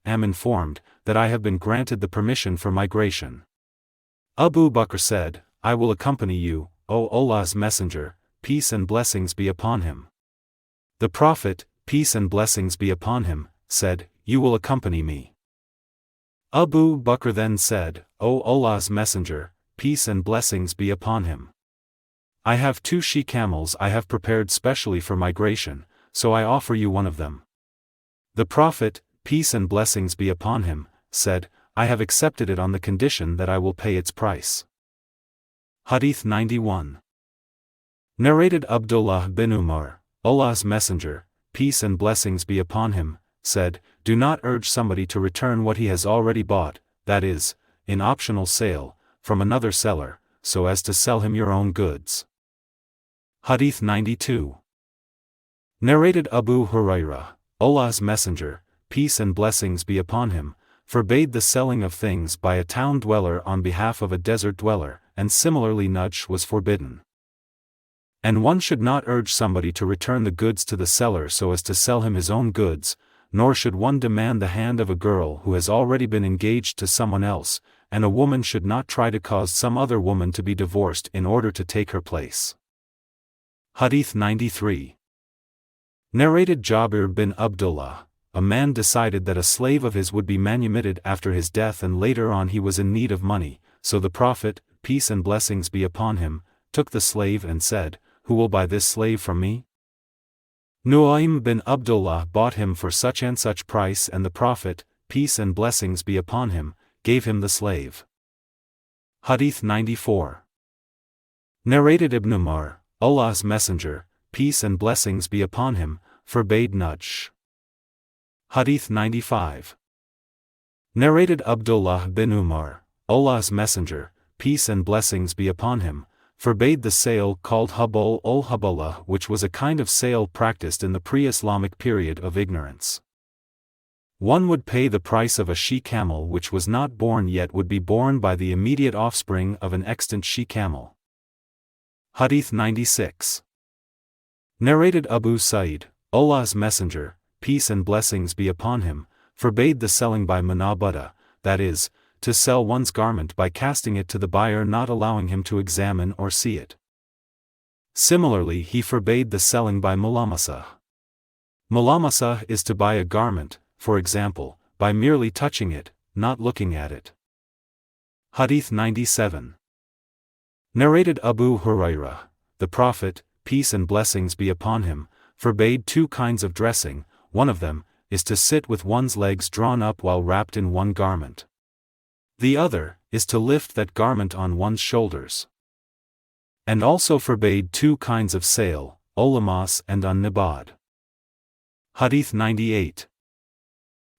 S1: am informed, that I have been granted the permission for migration. Abu Bakr said, I will accompany you, O Allah's Messenger, peace and blessings be upon him. The Prophet, peace and blessings be upon him, said, you will accompany me. Abu Bakr then said, O Allah's Messenger, peace and blessings be upon him. I have 2 she-camels I have prepared specially for migration, so I offer you one of them. The Prophet, peace and blessings be upon him, said, I have accepted it on the condition that I will pay its price. Hadith 91. Narrated Abdullah bin Umar, Allah's Messenger, peace and blessings be upon him, said, do not urge somebody to return what he has already bought, that is, in optional sale, from another seller, so as to sell him your own goods. Hadith 92. Narrated Abu Hurairah, Allah's Messenger, peace and blessings be upon him, forbade the selling of things by a town dweller on behalf of a desert dweller, and similarly An-Najsh was forbidden. And one should not urge somebody to return the goods to the seller so as to sell him his own goods, nor should one demand the hand of a girl who has already been engaged to someone else, and a woman should not try to cause some other woman to be divorced in order to take her place. Hadith 93. Narrated Jabir bin Abdullah, a man decided that a slave of his would be manumitted after his death, and later on he was in need of money, so the Prophet, peace and blessings be upon him, took the slave and said, who will buy this slave from me? Nu'aym bin Abdullah bought him for such and such price, and the Prophet, peace and blessings be upon him, gave him the slave. Hadith 94. Narrated Ibn Umar, Allah's Messenger, peace and blessings be upon him, forbade An-Najsh. Hadith 95. Narrated Abdullah bin Umar, Allah's Messenger, peace and blessings be upon him, forbade the sale called Habal-il-Habala, which was a kind of sale practiced in the pre-Islamic period of ignorance. One would pay the price of a she-camel which was not born yet would be borne by the immediate offspring of an extant she-camel. Hadith 96. Narrated Abu Sa'id, Allah's Messenger, peace and blessings be upon him, forbade the selling by Muzabana, that is, to sell one's garment by casting it to the buyer not allowing him to examine or see it. Similarly he forbade the selling by mulamasa. Mulamasa is to buy a garment, for example, by merely touching it, not looking at it. Hadith 97. Narrated Abu Hurairah, the Prophet, peace and blessings be upon him, forbade 2 kinds of dressing. One of them is to sit with one's legs drawn up while wrapped in one garment. The other is to lift that garment on one's shoulders. And also forbade 2 kinds of sale, Al-Limas and An-Nibad. Hadith 98.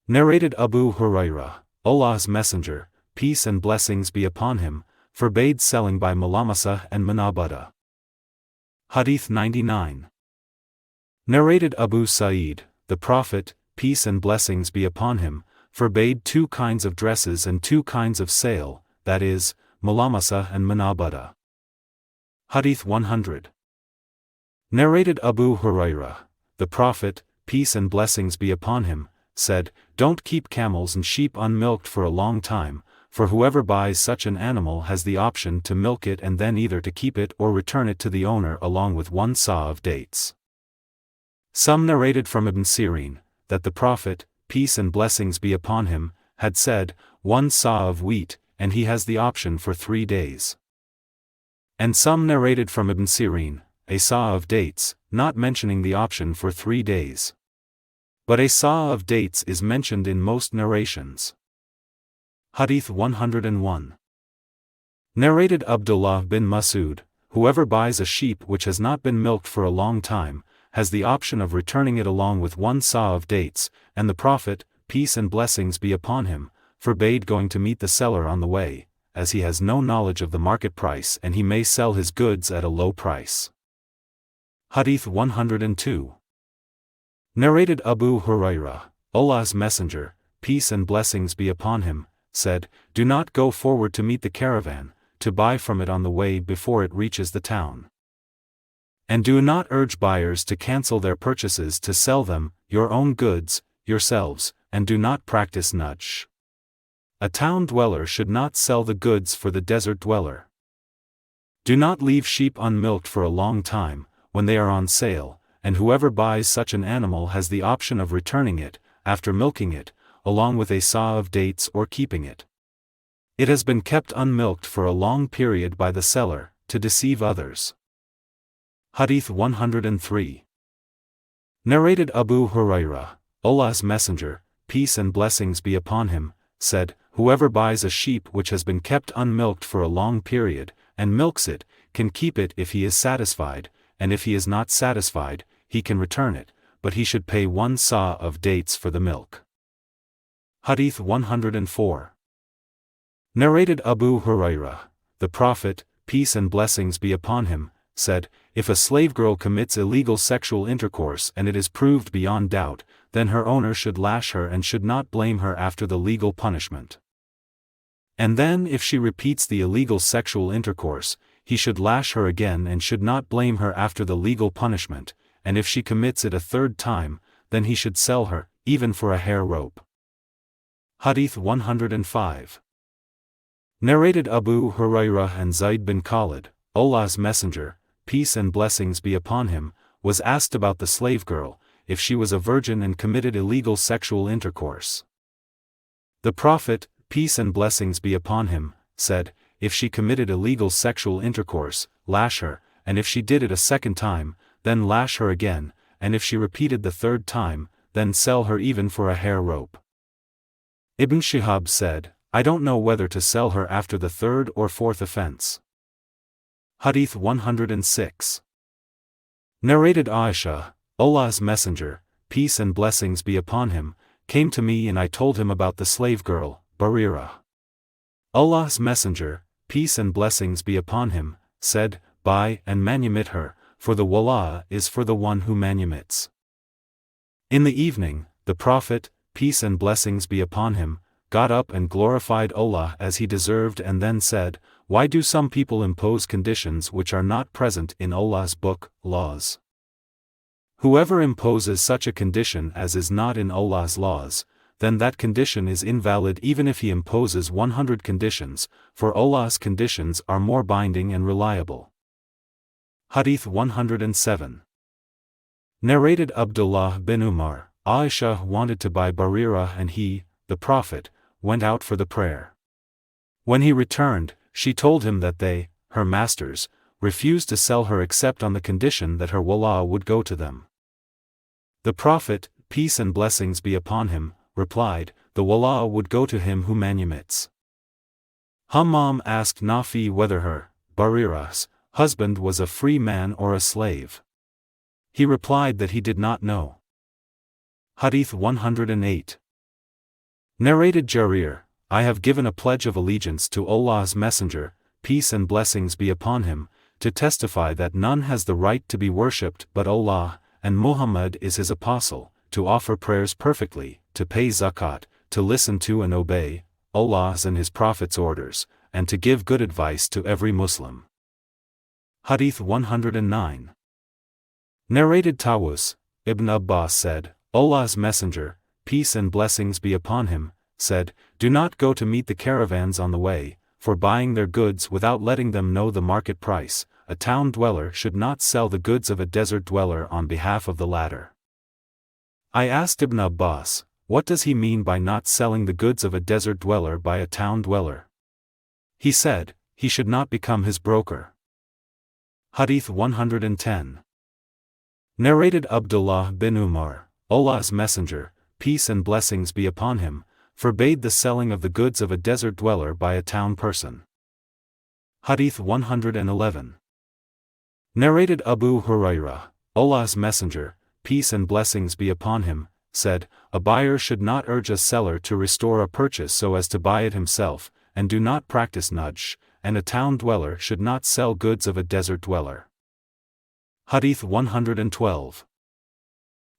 S1: Narrated Abu Hurairah, Allah's Messenger, peace and blessings be upon him, forbade selling by mulamasa and Muzabana. Hadith 99. Narrated Abu Sa'id, the Prophet, peace and blessings be upon him, forbade 2 kinds of dresses and 2 kinds of sale, that is, mulamasa and Muzabana. Hadith 100. Narrated Abu Hurairah, the Prophet, peace and blessings be upon him, said, "Don't keep camels and sheep unmilked for a long time, for whoever buys such an animal has the option to milk it and then either to keep it or return it to the owner along with 1 sa of dates." Some narrated from Ibn Sirin, that the Prophet, peace and blessings be upon him, had said, 1 sa of wheat, and he has the option for 3 days. And some narrated from Ibn Sirin, a sa of dates, not mentioning the option for 3 days. But a sa of dates is mentioned in most narrations. Hadith 101. Narrated Abdullah bin Mas'ud, whoever buys a sheep which has not been milked for a long time, has the option of returning it along with 1 sa of dates, and the Prophet, peace and blessings be upon him, forbade going to meet the seller on the way, as he has no knowledge of the market price and he may sell his goods at a low price. Hadith 102. Narrated Abu Hurairah, Allah's Messenger, peace and blessings be upon him, said, "Do not go forward to meet the caravan, to buy from it on the way before it reaches the town. And do not urge buyers to cancel their purchases to sell them, your own goods, yourselves, and do not practice An-Najsh. A town dweller should not sell the goods for the desert dweller. Do not leave sheep unmilked for a long time, when they are on sale, and whoever buys such an animal has the option of returning it, after milking it, along with a sa of dates or keeping it. It has been kept unmilked for a long period by the seller, to deceive others." Hadith 103. Narrated Abu Hurairah, Allah's Messenger, peace and blessings be upon him, said, "Whoever buys a sheep which has been kept unmilked for a long period, and milks it, can keep it if he is satisfied, and if he is not satisfied, he can return it, but he should pay 1 sa of dates for the milk." Hadith 104. Narrated Abu Hurairah, the Prophet, peace and blessings be upon him, said, "If a slave girl commits illegal sexual intercourse and it is proved beyond doubt, then her owner should lash her and should not blame her after the legal punishment. And then if she repeats the illegal sexual intercourse, he should lash her again and should not blame her after the legal punishment, and if she commits it a 3rd time, then he should sell her, even for a hair rope." Hadith 105. Narrated Abu Hurairah and Zayd bin Khalid, Allah's Messenger, peace and blessings be upon him, was asked about the slave girl, if she was a virgin and committed illegal sexual intercourse. The Prophet, peace and blessings be upon him, said, "If she committed illegal sexual intercourse, lash her, and if she did it a 2nd time, then lash her again, and if she repeated the 3rd time, then sell her even for a hair rope." Ibn Shihab said, "I don't know whether to sell her after the 3rd or 4th offense." Hadith 106. Narrated Aisha, Allah's Messenger, peace and blessings be upon him, came to me and I told him about the slave girl, Barira. Allah's Messenger, peace and blessings be upon him, said, "Buy and manumit her, for the wala is for the one who manumits." In the evening, the Prophet, peace and blessings be upon him, got up and glorified Allah as he deserved and then said, "Why do some people impose conditions which are not present in Allah's book, laws? Whoever imposes such a condition as is not in Allah's laws, then that condition is invalid even if he imposes 100 conditions, for Allah's conditions are more binding and reliable." Hadith 107. Narrated Abdullah bin Umar, Aisha wanted to buy Barira and he, the Prophet, went out for the prayer. When he returned, she told him that they, her masters, refused to sell her except on the condition that her wala would go to them. The Prophet, peace and blessings be upon him, replied, "The wala would go to him who manumits." Hammam asked Nafi whether her, Barira's, husband was a free man or a slave. He replied that he did not know. Hadith 108. Narrated Jarir, I have given a pledge of allegiance to Allah's Messenger, peace and blessings be upon him, to testify that none has the right to be worshipped but Allah, and Muhammad is his apostle, to offer prayers perfectly, to pay zakat, to listen to and obey Allah's and his Prophet's orders, and to give good advice to every Muslim. Hadith 109. Narrated Tawus, Ibn Abbas said, Allah's Messenger, peace and blessings be upon him, said, do not go to meet the caravans on the way, for buying their goods without letting them know the market price. A town dweller should not sell the goods of a desert dweller on behalf of the latter. I asked Ibn Abbas, what does he mean by not selling the goods of a desert dweller by a town dweller? He said, he should not become his broker. Hadith 110. Narrated Abdullah bin Umar, Allah's Messenger, peace and blessings be upon him, forbade the selling of the goods of a desert dweller by a town person. Hadith 111. Narrated Abu Hurairah, Allah's Messenger, peace and blessings be upon him, said, a buyer should not urge a seller to restore a purchase so as to buy it himself, and do not practice An-Najsh, and a town dweller should not sell goods of a desert dweller. Hadith 112.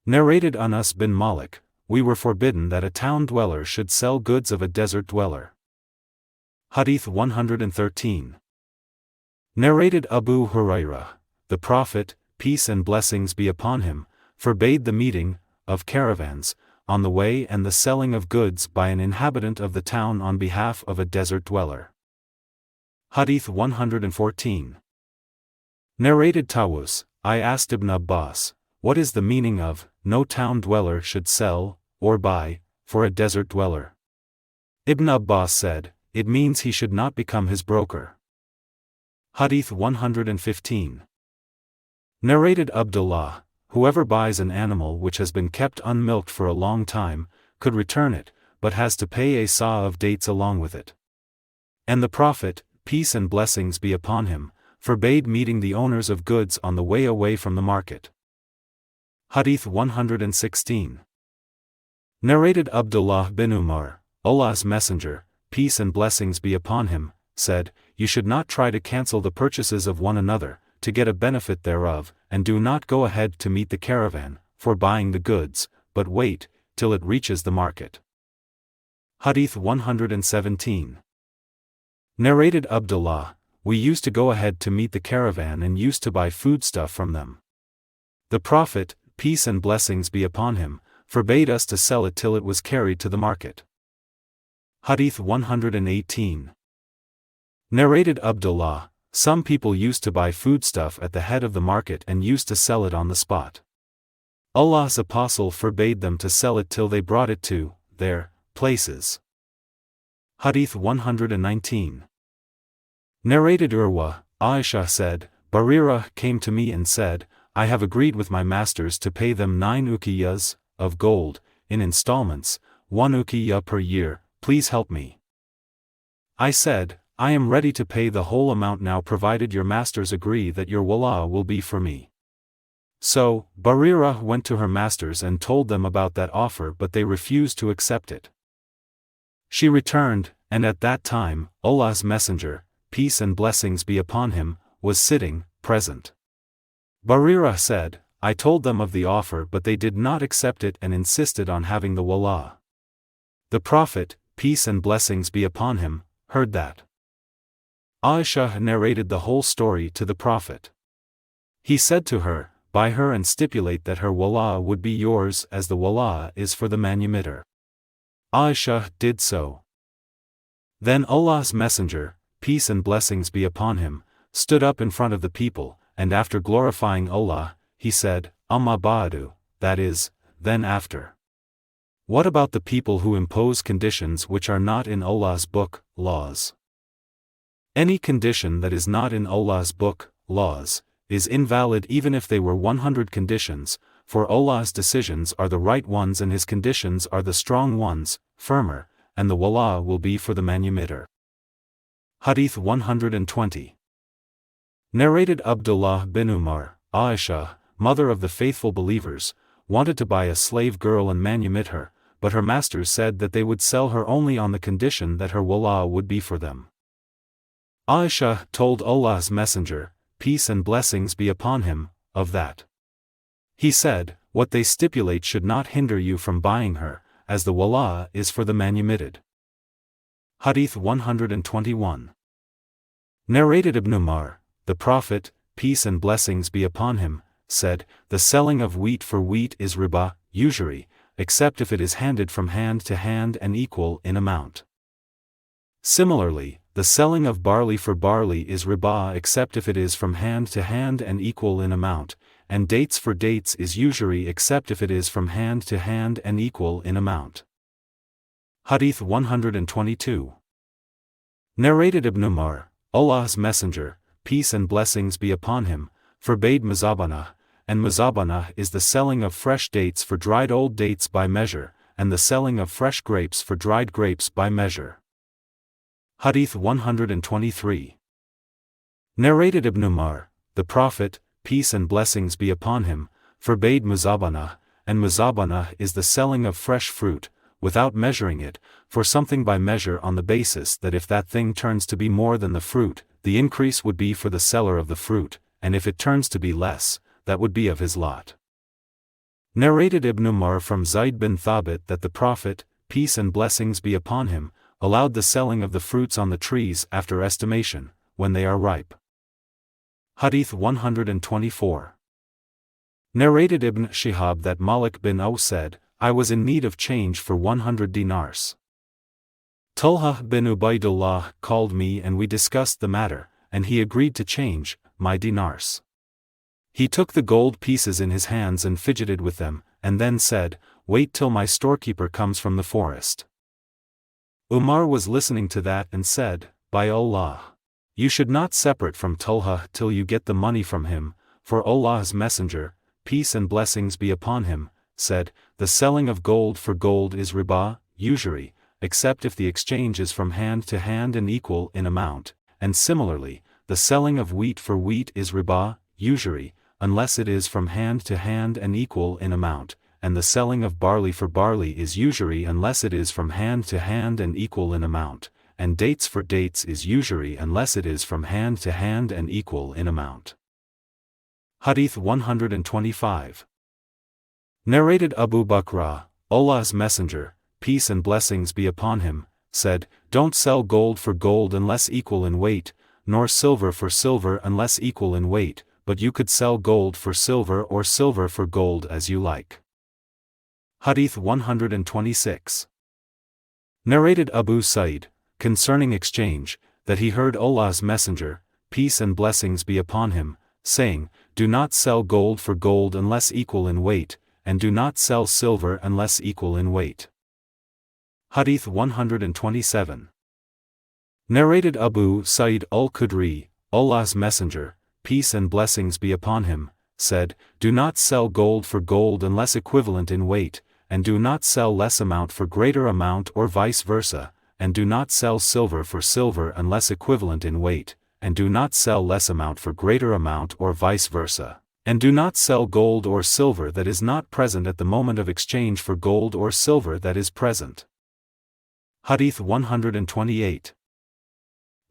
S1: Narrated Anas bin Malik, we were forbidden that a town dweller should sell goods of a desert dweller. Hadith 113. Narrated Abu Hurairah, the Prophet, peace and blessings be upon him, forbade the meeting of caravans on the way and the selling of goods by an inhabitant of the town on behalf of a desert dweller. Hadith 114. Narrated Tawus, I asked Ibn Abbas, what is the meaning of, no town dweller should sell, or buy, for a desert dweller? Ibn Abbas said, it means he should not become his broker. Hadith 115. Narrated Abdullah, whoever buys an animal which has been kept unmilked for a long time, could return it, but has to pay a saw of dates along with it. And the Prophet, peace and blessings be upon him, forbade meeting the owners of goods on the way away from the market. Hadith 116. Narrated Abdullah bin Umar, Allah's Messenger, peace and blessings be upon him, said, you should not try to cancel the purchases of one another, to get a benefit thereof, and do not go ahead to meet the caravan, for buying the goods, but wait, till it reaches the market. Hadith 117. Narrated Abdullah, we used to go ahead to meet the caravan and used to buy foodstuff from them. The Prophet, peace and blessings be upon him, forbade us to sell it till it was carried to the market. Hadith 118. Narrated Abdullah, some people used to buy foodstuff at the head of the market and used to sell it on the spot. Allah's Apostle forbade them to sell it till they brought it to their places. Hadith 119. Narrated Urwa, Aisha said, Barira came to me and said, I have agreed with my masters to pay them 9 uqiyas of gold, in installments, 1 uqiyya per year, please help me. I said, I am ready to pay the whole amount now provided your masters agree that your wala will be for me. So, Barira went to her masters and told them about that offer, but they refused to accept it. She returned, and at that time, Allah's Messenger, peace and blessings be upon him, was sitting, present. Barira said, I told them of the offer but they did not accept it and insisted on having the wala. The Prophet, peace and blessings be upon him, heard that. Aisha narrated the whole story to the Prophet. He said to her, buy her and stipulate that her wala would be yours as the wala is for the manumitter. Aisha did so. Then Allah's Messenger, peace and blessings be upon him, stood up in front of the people, and after glorifying Allah, he said, Amma ba'du, that is, then after. What about the people who impose conditions which are not in Allah's book, laws? Any condition that is not in Allah's book, laws, is invalid even if they were 100 conditions, for Allah's decisions are the right ones and His conditions are the strong ones, firmer, and the wala will be for the manumitter. Hadith 120. Narrated Abdullah bin Umar, Aisha, mother of the faithful believers, wanted to buy a slave girl and manumit her, but her masters said that they would sell her only on the condition that her wala would be for them. Aisha told Allah's Messenger, peace and blessings be upon him, of that. He said, what they stipulate should not hinder you from buying her, as the wala is for the manumitted. Hadith 121. Narrated Ibn Umar, the Prophet, peace and blessings be upon him, said, "The selling of wheat for wheat is riba, usury, except if it is handed from hand to hand and equal in amount. Similarly, the selling of barley for barley is riba except if it is from hand to hand and equal in amount, and dates for dates is usury except if it is from hand to hand and equal in amount." Hadith 122. Narrated Ibn Umar, Allah's Messenger, peace and blessings be upon him, forbade Muzabana, and Muzabana is the selling of fresh dates for dried old dates by measure, and the selling of fresh grapes for dried grapes by measure. Hadith 123. Narrated Ibn Umar, the Prophet, peace and blessings be upon him, forbade Muzabana, and Muzabana is the selling of fresh fruit, without measuring it, for something by measure on the basis that if that thing turns to be more than the fruit, the increase would be for the seller of the fruit, and if it turns to be less, that would be of his lot. Narrated Ibn Umar from Zayd bin Thabit that the Prophet, peace and blessings be upon him, allowed the selling of the fruits on the trees after estimation, when they are ripe. Hadith 124. Narrated Ibn Shihab that Malik bin Aw said, "I was in need of change for 100 dinars. Talha bin Ubaidullah called me and we discussed the matter, and he agreed to change my dinars. He took the gold pieces in his hands and fidgeted with them, and then said, 'Wait till my storekeeper comes from the forest.' Umar was listening to that and said, 'By Allah, you should not separate from Talha till you get the money from him, for Allah's Messenger, peace and blessings be upon him, said, the selling of gold for gold is riba, usury, except if the exchange is from hand to hand and equal in amount, and similarly, the selling of wheat for wheat is riba, usury, unless it is from hand to hand and equal in amount, and the selling of barley for barley is usury unless it is from hand to hand and equal in amount, and dates for dates is usury unless it is from hand to hand and equal in amount." Hadith 125. Narrated Abu Bakr, Allah's Messenger, peace and blessings be upon him, said, "Don't sell gold for gold unless equal in weight, nor silver for silver unless equal in weight, but you could sell gold for silver or silver for gold as you like." Hadith 126. Narrated Abu Sa'id, concerning exchange, that he heard Allah's Messenger, peace and blessings be upon him, saying, "Do not sell gold for gold unless equal in weight, and do not sell silver unless equal in weight." Hadith 127. Narrated Abu Sa'id al-Khudri, Allah's Messenger, peace and blessings be upon him, said, "Do not sell gold for gold unless equivalent in weight, and do not sell less amount for greater amount or vice versa, and do not sell silver for silver unless equivalent in weight, and do not sell less amount for greater amount or vice versa, and do not sell gold or silver that is not present at the moment of exchange for gold or silver that is present." Hadith 128.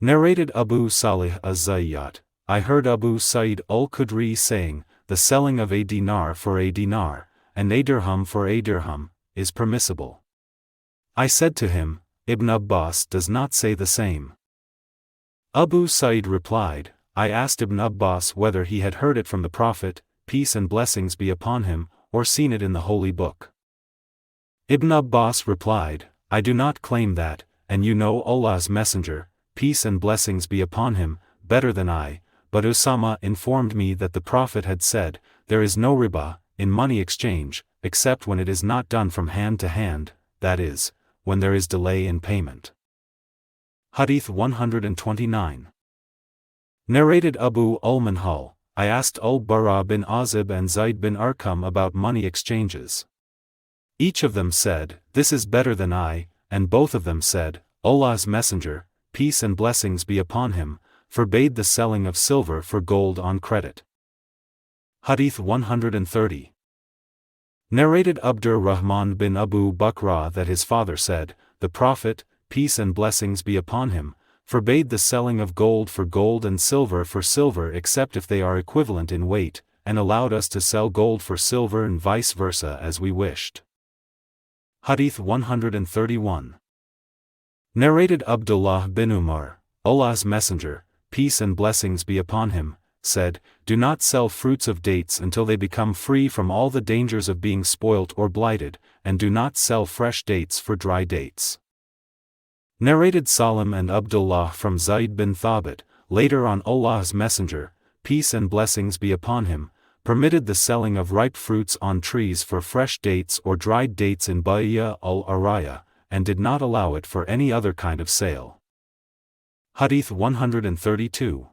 S1: Narrated Abu Salih az-Zayyat, I heard Abu Sa'id al-Khudri saying, "The selling of a dinar for a dinar, and a dirham for a dirham, is permissible." I said to him, "Ibn Abbas does not say the same." Abu Sa'id replied, I asked Ibn Abbas whether he had heard it from the Prophet, peace and blessings be upon him, or seen it in the Holy Book. Ibn Abbas replied, "I do not claim that, and you know Allah's Messenger, peace and blessings be upon him, better than I, but Usama informed me that the Prophet had said, there is no riba, in money exchange, except when it is not done from hand to hand, that is, when there is delay in payment." Hadith 129. Narrated Abu al-Minhal, I asked Al-Bara bin Azib and Zayd bin Arqam about money exchanges. Each of them said, "This is better than I," and both of them said, Allah's Messenger, peace and blessings be upon him, forbade the selling of silver for gold on credit. Hadith 130. Narrated Abdur Rahman bin Abu Bakr that his father said, "The Prophet, peace and blessings be upon him, forbade the selling of gold for gold and silver for silver except if they are equivalent in weight, and allowed us to sell gold for silver and vice versa as we wished." Hadith 131. Narrated Abdullah bin Umar, Allah's Messenger, peace and blessings be upon him, said, "Do not sell fruits of dates until they become free from all the dangers of being spoilt or blighted, and do not sell fresh dates for dry dates." Narrated Salim and Abdullah from Zayd bin Thabit, later on Allah's Messenger, peace and blessings be upon him, permitted the selling of ripe fruits on trees for fresh dates or dried dates in Bai Al-Araya, and did not allow it for any other kind of sale. Hadith 132.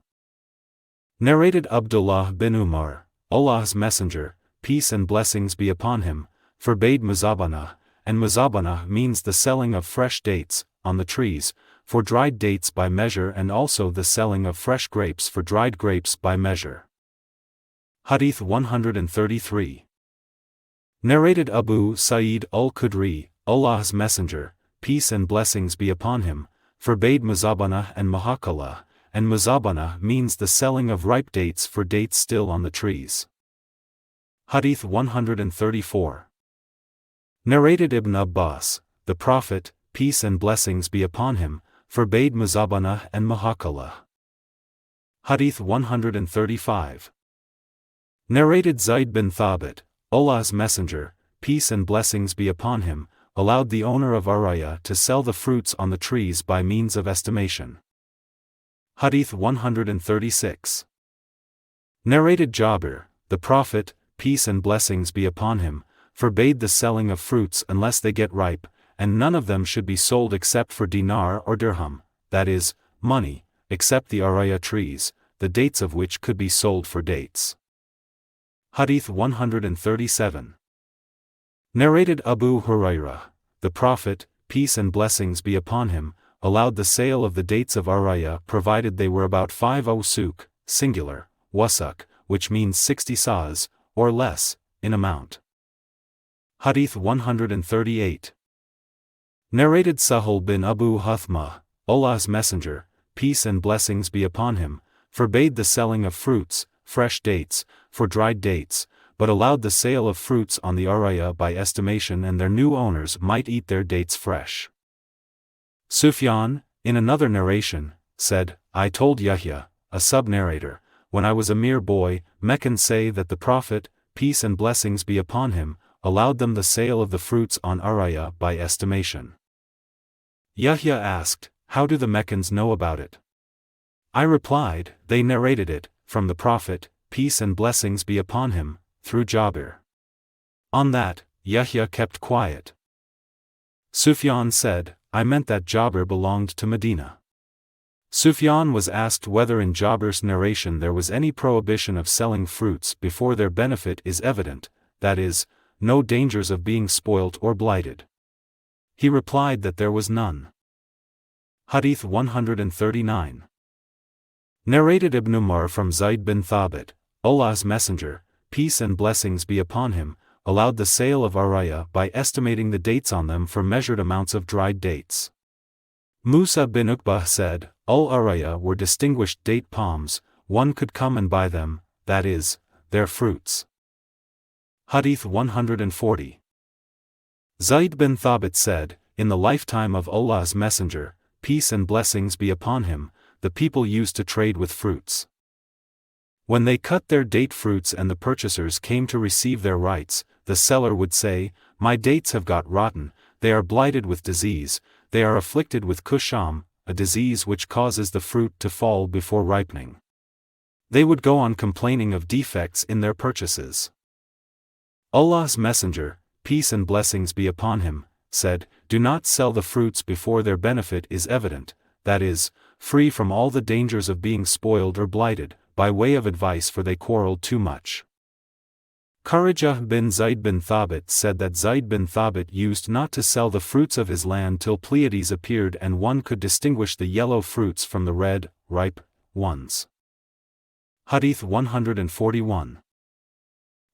S1: Narrated Abdullah bin Umar, Allah's Messenger, peace and blessings be upon him, forbade Muzabana, and Muzabana means the selling of fresh dates, on the trees, for dried dates by measure, and also the selling of fresh grapes for dried grapes by measure. Hadith 133. Narrated Abu Sa'id al-Khudri, Allah's Messenger, peace and blessings be upon him, forbade Muzabana and Mahakala, and Muzabana means the selling of ripe dates for dates still on the trees. Hadith 134. Narrated Ibn Abbas, the Prophet, peace and blessings be upon him, forbade Muzabana and Mahakala. Hadith 135. Narrated Zayd bin Thabit, Allah's Messenger, peace and blessings be upon him, allowed the owner of Araya to sell the fruits on the trees by means of estimation. Hadith 136. Narrated Jabir, the Prophet, peace and blessings be upon him, forbade the selling of fruits unless they get ripe, and none of them should be sold except for dinar or dirham, that is, money, except the Araya trees, the dates of which could be sold for dates. Hadith 137. Narrated Abu Hurairah, the Prophet, peace and blessings be upon him, allowed the sale of the dates of Araya provided they were about 5 awsuk, singular, wasuk, which means 60 sa'as, or less, in amount. Hadith 138. Narrated Sahul bin Abu Hathma, Allah's Messenger, peace and blessings be upon him, forbade the selling of fruits, fresh dates, for dried dates, but allowed the sale of fruits on the Araya by estimation, and their new owners might eat their dates fresh. Sufyan, in another narration, said, "I told Yahya, a sub-narrator, when I was a mere boy, Meccans say that the Prophet, peace and blessings be upon him, allowed them the sale of the fruits on Araya by estimation." Yahya asked, "How do the Meccans know about it?" I replied, "They narrated it, from the Prophet, peace and blessings be upon him, through Jabir." On that, Yahya kept quiet. Sufyan said, "I meant that Jabir belonged to Medina." Sufyan was asked whether in Jabir's narration there was any prohibition of selling fruits before their benefit is evident, that is, no dangers of being spoilt or blighted. He replied that there was none. Hadith 139. Narrated Ibn Umar from Zayd bin Thabit, Allah's Messenger, peace and blessings be upon him, allowed the sale of Araya by estimating the dates on them for measured amounts of dried dates. Musa bin Uqbah said, Al-Araya were distinguished date palms, one could come and buy them, that is, their fruits. Hadith 140. Zayd bin Thabit said, in the lifetime of Allah's Messenger, peace and blessings be upon him, the people used to trade with fruits. When they cut their date fruits and the purchasers came to receive their rights, the seller would say, "My dates have got rotten, they are blighted with disease, they are afflicted with kusham, a disease which causes the fruit to fall before ripening." They would go on complaining of defects in their purchases. Allah's Messenger, peace and blessings be upon him, said, "Do not sell the fruits before their benefit is evident, that is, free from all the dangers of being spoiled or blighted, by way of advice, for they quarreled too much." Kharijah bin Zayd bin Thabit said that Zayd bin Thabit used not to sell the fruits of his land till Pleiades appeared and one could distinguish the yellow fruits from the red, ripe ones. Hadith 141.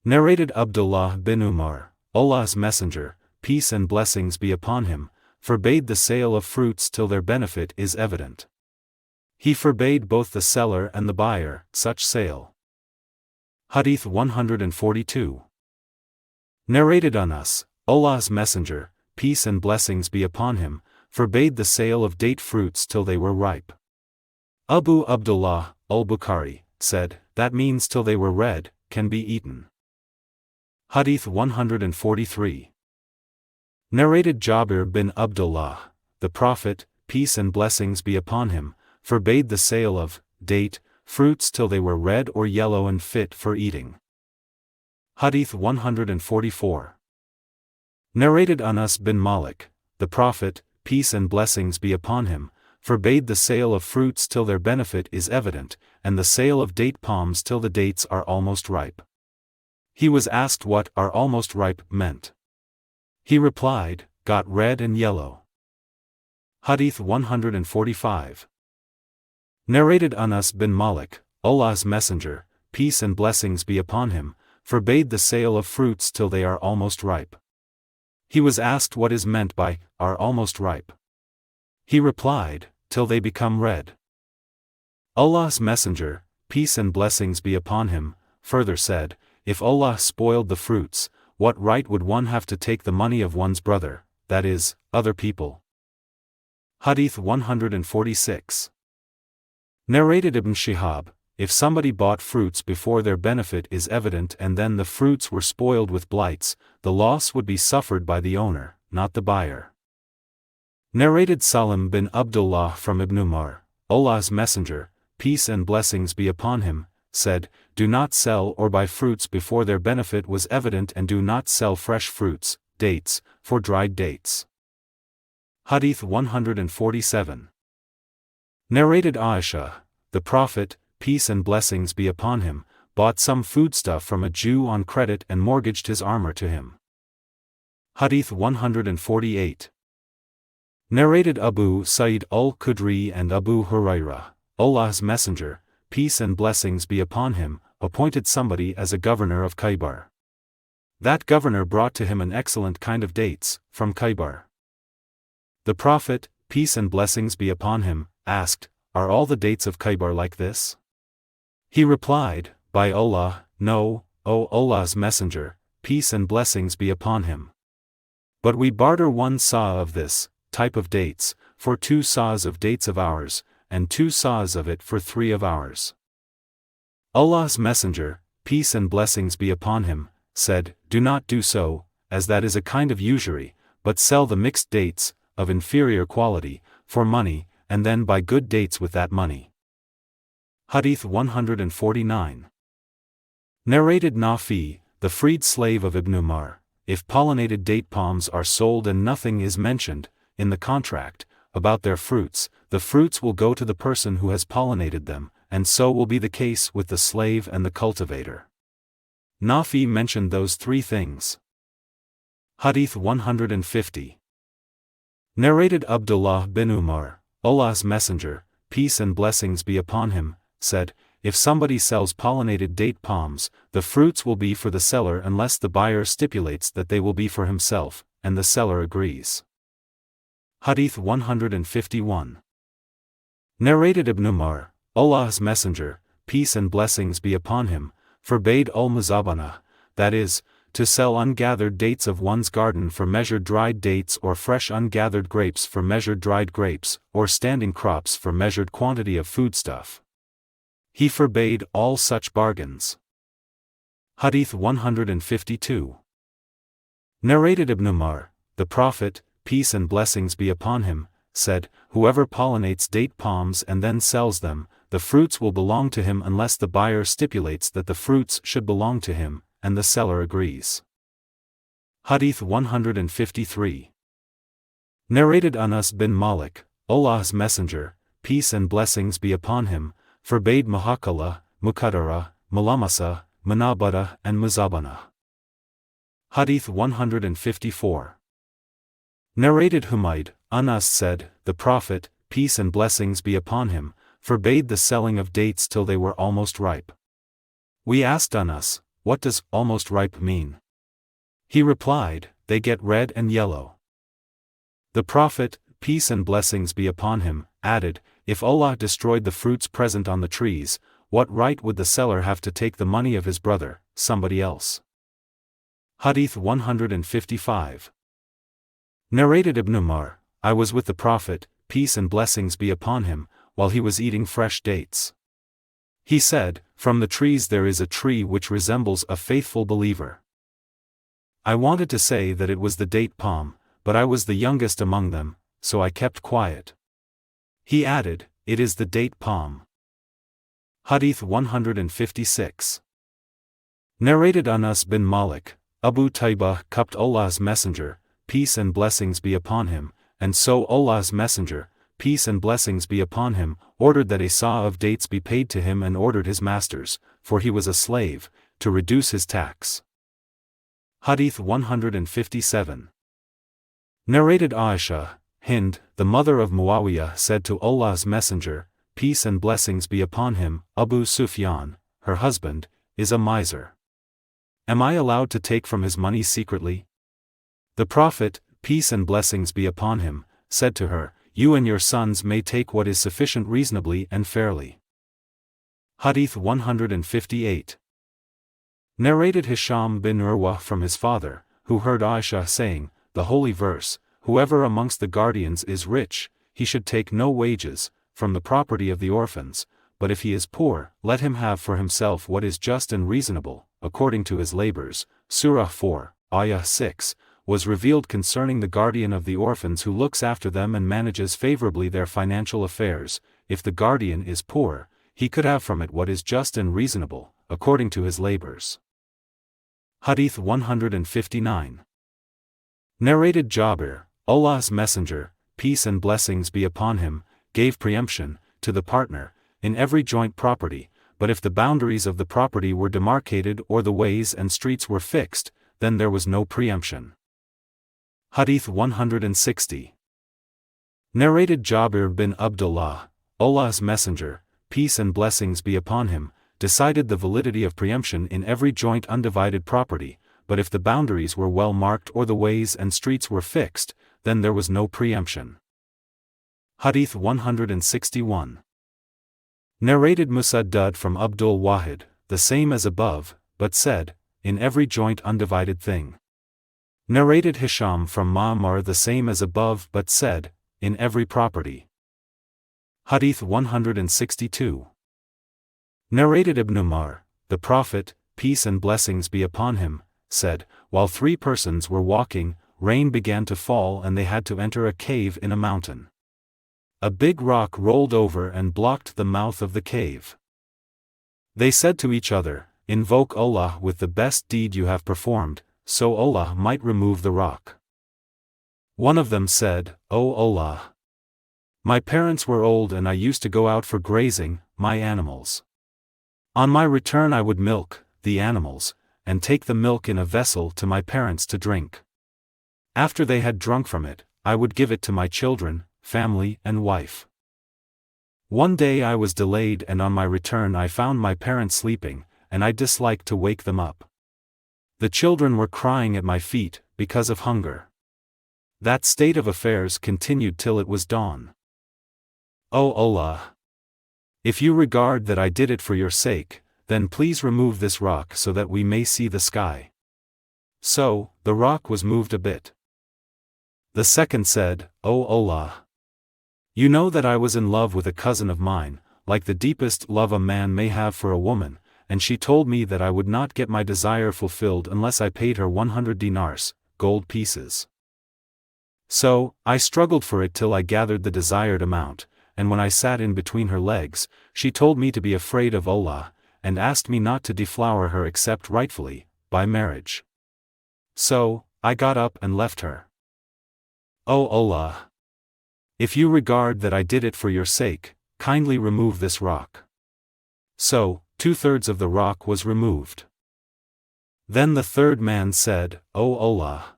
S1: Narrated Abdullah bin Umar, Allah's Messenger, peace and blessings be upon him, forbade the sale of fruits till their benefit is evident. He forbade both the seller and the buyer such sale. Hadith 142. Narrated Anas, Allah's Messenger, peace and blessings be upon him, forbade the sale of date fruits till they were ripe. Abu Abdullah, Al-Bukhari, said, that means till they were red, can be eaten. Hadith 143. Narrated Jabir bin Abdullah, the Prophet, peace and blessings be upon him, forbade the sale of date fruits till they were red or yellow and fit for eating. Hadith 144. Narrated Anas bin Malik, the Prophet, peace and blessings be upon him, forbade the sale of fruits till their benefit is evident, and the sale of date palms till the dates are almost ripe. He was asked what "are almost ripe" meant. He replied, got red and yellow. Hadith 145. Narrated Anas bin Malik, Allah's Messenger, peace and blessings be upon him, forbade the sale of fruits till they are almost ripe. He was asked what is meant by "are almost ripe." He replied, till they become red. Allah's Messenger, peace and blessings be upon him, further said, if Allah spoiled the fruits, what right would one have to take the money of one's brother, that is, other people? Hadith 146. Narrated Ibn Shihab, if somebody bought fruits before their benefit is evident and then the fruits were spoiled with blights, the loss would be suffered by the owner, not the buyer. Narrated Salim bin Abdullah from Ibn Umar, Allah's Messenger, peace and blessings be upon him, said, do not sell or buy fruits before their benefit was evident and do not sell fresh fruits, dates, for dried dates. Hadith 147. Narrated Aisha, the Prophet, peace and blessings be upon him, bought some foodstuff from a Jew on credit and mortgaged his armor to him. Hadith 148. Narrated Abu Sa'id al-Khudri and Abu Hurairah, Allah's Messenger, peace and blessings be upon him, appointed somebody as a governor of Khaybar. That governor brought to him an excellent kind of dates, from Khaybar. The Prophet, peace and blessings be upon him, asked, are all the dates of Khaybar like this? He replied, by Allah, no, O Allah's Messenger, peace and blessings be upon him. But we barter 1 saw of this type of dates, for 2 saws of dates of ours, and 2 saws of it for 3 of ours. Allah's Messenger, peace and blessings be upon him, said, do not do so, as that is a kind of usury, but sell the mixed dates, of inferior quality, for money, and then buy good dates with that money. Hadith 149. Narrated Nafi, the freed slave of Ibn Umar, if pollinated date palms are sold and nothing is mentioned, in the contract, about their fruits, the fruits will go to the person who has pollinated them, and so will be the case with the slave and the cultivator. Nafi mentioned those 3 things. Hadith 150. Narrated Abdullah bin Umar, Allah's Messenger, peace and blessings be upon him, said, if somebody sells pollinated date palms, the fruits will be for the seller unless the buyer stipulates that they will be for himself, and the seller agrees. Hadith 151. Narrated Ibn Umar, Allah's Messenger, peace and blessings be upon him, forbade Al-Muzabana, that is, to sell ungathered dates of one's garden for measured dried dates or fresh ungathered grapes for measured dried grapes, or standing crops for measured quantity of foodstuff. He forbade all such bargains. Hadith 152. Narrated Ibn Umar, the Prophet, peace and blessings be upon him, said, whoever pollinates date palms and then sells them, the fruits will belong to him unless the buyer stipulates that the fruits should belong to him, and the seller agrees. Hadith 153. Narrated Anas bin Malik, Allah's Messenger, peace and blessings be upon him, forbade Muhakala, Mukhadara, Mulamasa, Munabada and Muzabana. Hadith 154. Narrated Humayd, Anas said, the Prophet, peace and blessings be upon him, forbade the selling of dates till they were almost ripe. We asked Anas, what does almost ripe mean? He replied, they get red and yellow. The Prophet, peace and blessings be upon him, added, if Allah destroyed the fruits present on the trees, what right would the seller have to take the money of his brother, somebody else? Hadith 155. Narrated Ibn Umar, I was with the Prophet, peace and blessings be upon him, while he was eating fresh dates. He said, "From the trees there is a tree which resembles a faithful believer." I wanted to say that it was the date palm, but I was the youngest among them, so I kept quiet. He added, "It is the date palm." Hadith 156. Narrated Anas bin Malik, Abu Taybah cupped Allah's Messenger, peace and blessings be upon him, and so Allah's Messenger, peace and blessings be upon him, ordered that a saw of dates be paid to him and ordered his masters, for he was a slave, to reduce his tax. Hadith 157. Narrated Aisha, Hind, the mother of Muawiyah said to Allah's Messenger, peace and blessings be upon him, Abu Sufyan, her husband, is a miser. Am I allowed to take from his money secretly? The Prophet, peace and blessings be upon him, said to her, you and your sons may take what is sufficient reasonably and fairly. Hadith 158. Narrated Hisham bin Urwa from his father, who heard Aisha saying, the holy verse, whoever amongst the guardians is rich, he should take no wages, from the property of the orphans, but if he is poor, let him have for himself what is just and reasonable, according to his labors. Surah 4, Ayah 6, was revealed concerning the guardian of the orphans who looks after them and manages favorably their financial affairs. If the guardian is poor, he could have from it what is just and reasonable, according to his labors. Hadith 159. Narrated Jabir, Allah's Messenger, peace and blessings be upon him, gave preemption, to the partner, in every joint property, but if the boundaries of the property were demarcated or the ways and streets were fixed, then there was no preemption. Hadith 160. Narrated Jabir bin Abdullah, Allah's Messenger, peace and blessings be upon him, decided the validity of preemption in every joint undivided property, but if the boundaries were well marked or the ways and streets were fixed, then there was no preemption. Hadith 161. Narrated Musaddad from Abdul Wahid, the same as above, but said, in every joint undivided thing. Narrated Hisham from Ma'mar the same as above but said, in every property. Hadith 162. Narrated Ibn Umar, the Prophet, peace and blessings be upon him, said, while three persons were walking, rain began to fall and they had to enter a cave in a mountain. A big rock rolled over and blocked the mouth of the cave. They said to each other, invoke Allah with the best deed you have performed, so Allah might remove the rock. One of them said, O Allah! My parents were old and I used to go out for grazing, my animals. On my return I would milk, the animals, and take the milk in a vessel to my parents to drink. After they had drunk from it, I would give it to my children, family and wife. One day I was delayed and on my return I found my parents sleeping, and I disliked to wake them up. The children were crying at my feet, because of hunger. That state of affairs continued till it was dawn. O Allah! If you regard that I did it for your sake, then please remove this rock so that we may see the sky. So, the rock was moved a bit. The second said, O Allah! You know that I was in love with a cousin of mine, like the deepest love a man may have for a woman, and she told me that I would not get my desire fulfilled unless I paid her 100 dinars, gold pieces. So, I struggled for it till I gathered the desired amount, and when I sat in between her legs, she told me to be afraid of Allah, and asked me not to deflower her except rightfully, by marriage. So, I got up and left her. O Allah! If you regard that I did it for your sake, kindly remove this rock. So, 2/3 of the rock was removed. Then the third man said, O Allah!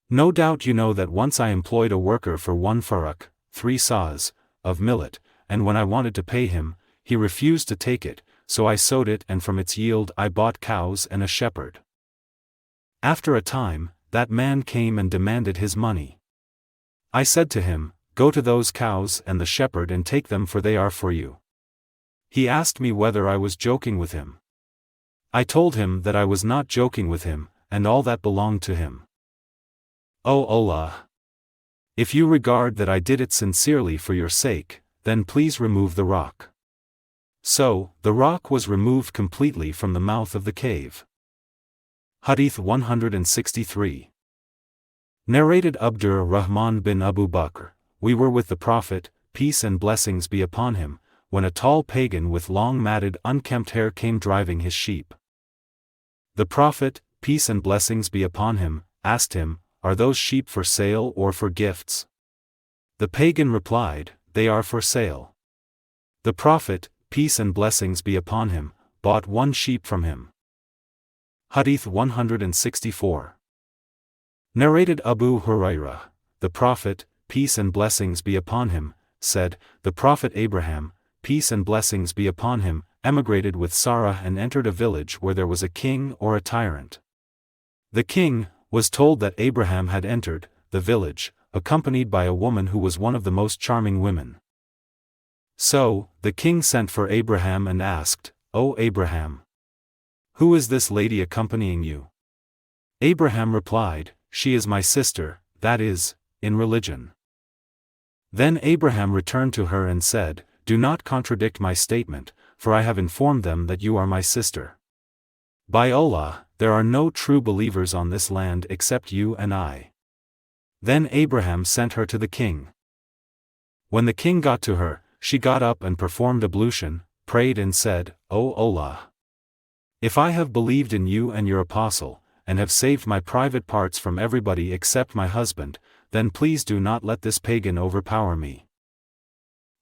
S1: No doubt you know that once I employed a worker for 1 farak, 3 saws, of millet, and when I wanted to pay him, he refused to take it, so I sowed it and from its yield I bought cows and a shepherd. After a time, that man came and demanded his money. I said to him, go to those cows and the shepherd and take them for they are for you. He asked me whether I was joking with him. I told him that I was not joking with him, and all that belonged to him. O Allah! If you regard that I did it sincerely for your sake, then please remove the rock. So, the rock was removed completely from the mouth of the cave. Hadith 163. Narrated Abdur Rahman bin Abu Bakr, we were with the Prophet, peace and blessings be upon him, when a tall pagan with long matted unkempt hair came driving his sheep. The Prophet, peace and blessings be upon him, asked him, "Are those sheep for sale or for gifts?" The pagan replied, "They are for sale." The Prophet, peace and blessings be upon him, bought one sheep from him. Hadith 164. Narrated Abu Hurairah, the Prophet, peace and blessings be upon him, said, "The Prophet Abraham, peace and blessings be upon him, emigrated with Sarah and entered a village where there was a king or a tyrant. The king was told that Abraham had entered the village, accompanied by a woman who was one of the most charming women. So, the king sent for Abraham and asked, 'O Abraham, who is this lady accompanying you?' Abraham replied, 'She is my sister, that is, in religion.' Then Abraham returned to her and said, 'Do not contradict my statement, for I have informed them that you are my sister. By Allah, there are no true believers on this land except you and I.' Then Abraham sent her to the king. When the king got to her, she got up and performed ablution, prayed and said, 'O Allah, if I have believed in you and your apostle, and have saved my private parts from everybody except my husband, then please do not let this pagan overpower me.'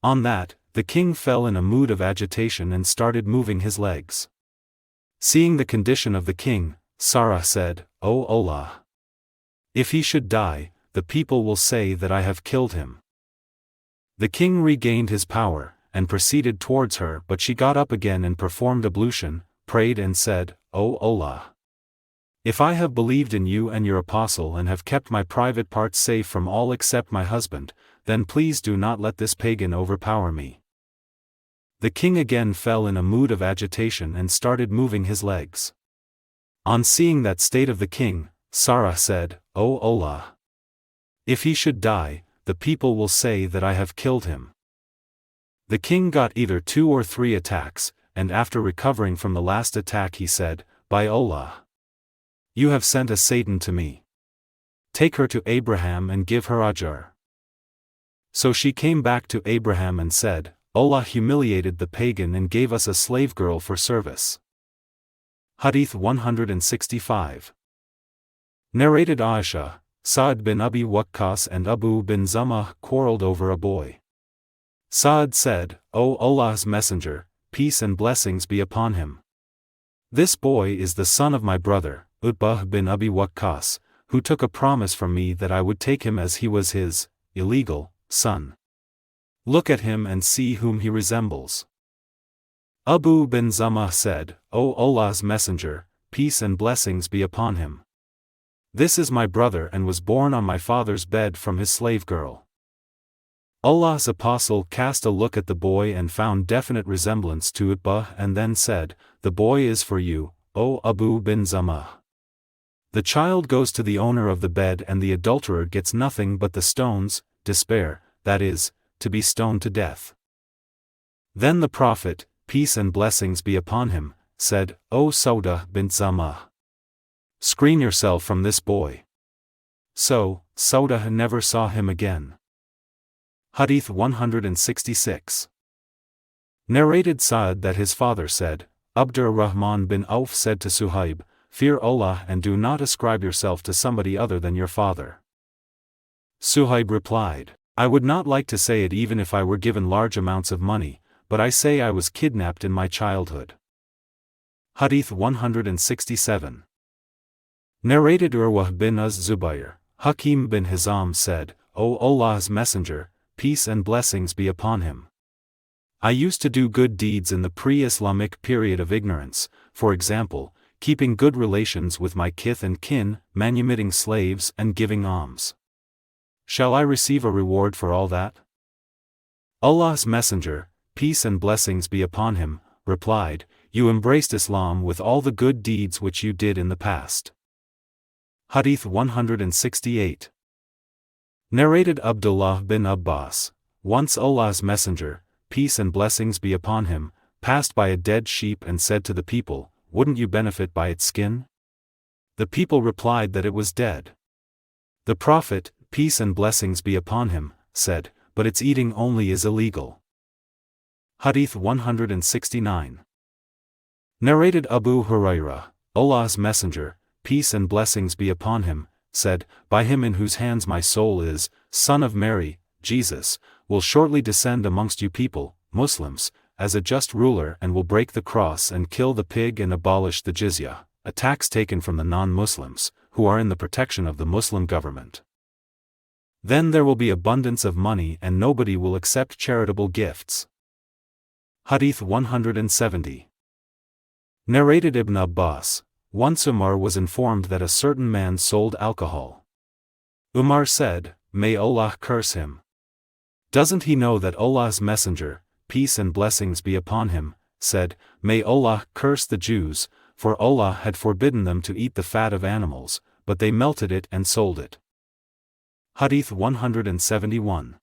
S1: On that, the king fell in a mood of agitation and started moving his legs. Seeing the condition of the king, Sarah said, 'O Allah, if he should die, the people will say that I have killed him.' The king regained his power, and proceeded towards her, but she got up again and performed ablution, prayed and said, 'O Allah, if I have believed in you and your apostle and have kept my private parts safe from all except my husband, then please do not let this pagan overpower me.' The king again fell in a mood of agitation and started moving his legs. On seeing that state of the king, Sarah said, 'O Allah, if he should die, the people will say that I have killed him.' The king got either 2 or 3 attacks, and after recovering from the last attack he said, 'By Allah, you have sent a Satan to me. Take her to Abraham and give her ajr.' So she came back to Abraham and said, 'Allah humiliated the pagan and gave us a slave girl for service.' Hadith 165. Narrated Aisha, Sa'd bin Abi Waqqas and Abu bin Zamah quarreled over a boy. Sa'd said, 'O Allah's Messenger, peace and blessings be upon him, this boy is the son of my brother, Utbah bin Abi Waqqas, who took a promise from me that I would take him as he was his illegal son. Look at him and see whom he resembles.' Abu bin Zamah said, 'O Allah's Messenger, peace and blessings be upon him, this is my brother and was born on my father's bed from his slave girl.' Allah's Apostle cast a look at the boy and found definite resemblance to Utbah and then said, 'The boy is for you, O Abu bin Zamah. The child goes to the owner of the bed and the adulterer gets nothing but the stones, despair, that is, to be stoned to death.' Then the Prophet, peace and blessings be upon him, said, 'O Saudah bint Zamah, screen yourself from this boy.' So, Saudah never saw him again. Hadith 166. Narrated Sa'd that his father said, Abdur Rahman bin Auf said to Suhaib, 'Fear Allah and do not ascribe yourself to somebody other than your father.' Suhaib replied, 'I would not like to say it even if I were given large amounts of money, but I say I was kidnapped in my childhood.' Hadith 167. Narrated Urwah bin Az-Zubayr, Hakim bin Hizam said, 'O Allah's Messenger, peace and blessings be upon him, I used to do good deeds in the pre-Islamic period of ignorance, for example, keeping good relations with my kith and kin, manumitting slaves and giving alms. Shall I receive a reward for all that?' Allah's Messenger, peace and blessings be upon him, replied, 'You embraced Islam with all the good deeds which you did in the past.' Hadith 168. Narrated Abdullah bin Abbas, once Allah's Messenger, peace and blessings be upon him, passed by a dead sheep and said to the people, "Wouldn't you benefit by its skin?" The people replied that it was dead. The Prophet, peace and blessings be upon him, said, "But its eating only is illegal." Hadith 169. Narrated Abu Hurairah, Allah's Messenger, peace and blessings be upon him, said, "By him in whose hands my soul is, son of Mary, Jesus, will shortly descend amongst you people, Muslims, as a just ruler and will break the cross and kill the pig and abolish the jizya, a tax taken from the non-Muslims, who are in the protection of the Muslim government. Then there will be abundance of money and nobody will accept charitable gifts." Hadith 170. Narrated Ibn Abbas, once Umar was informed that a certain man sold alcohol. Umar said, "May Allah curse him. Doesn't he know that Allah's Messenger, peace and blessings be upon him, said, 'May Allah curse the Jews, for Allah had forbidden them to eat the fat of animals, but they melted it and sold it.'" Hadith 171.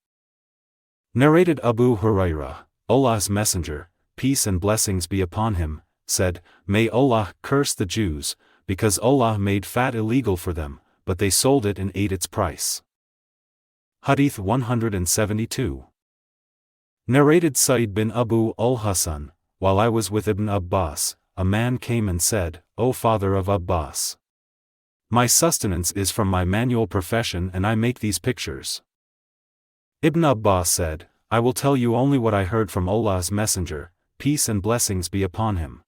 S1: Narrated Abu Hurairah, Allah's Messenger, peace and blessings be upon him, said, "May Allah curse the Jews, because Allah made fat illegal for them, but they sold it and ate its price." Hadith 172. Narrated Sa'id bin Abu al-Hasan, while I was with Ibn Abbas, a man came and said, "O father of Abbas, my sustenance is from my manual profession and I make these pictures." Ibn Abbas said, "I will tell you only what I heard from Allah's Messenger, peace and blessings be upon him.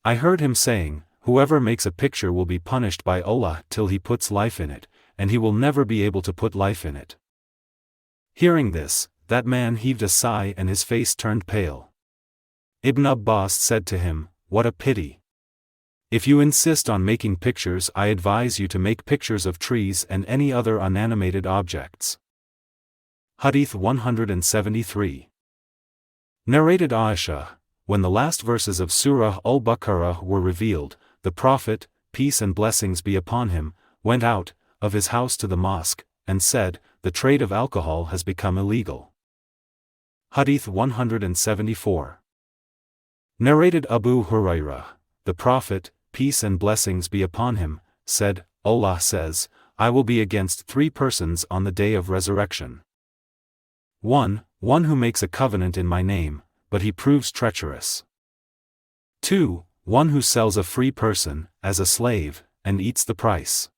S1: I heard him saying, whoever makes a picture will be punished by Allah till he puts life in it, and he will never be able to put life in it." Hearing this, that man heaved a sigh and his face turned pale. Ibn Abbas said to him, "What a pity! If you insist on making pictures, I advise you to make pictures of trees and any other unanimated objects." Hadith 173. Narrated Aisha, when the last verses of Surah Al-Baqarah were revealed, the Prophet, peace and blessings be upon him, went out of his house to the mosque, and said, "The trade of alcohol has become illegal." Hadith 174. Narrated Abu Hurairah, the Prophet, peace and blessings be upon him, said, Allah says, "I will be against 3 persons on the day of resurrection. 1. One who makes a covenant in my name, but he proves treacherous. 2. One who sells a free person, as a slave, and eats the price.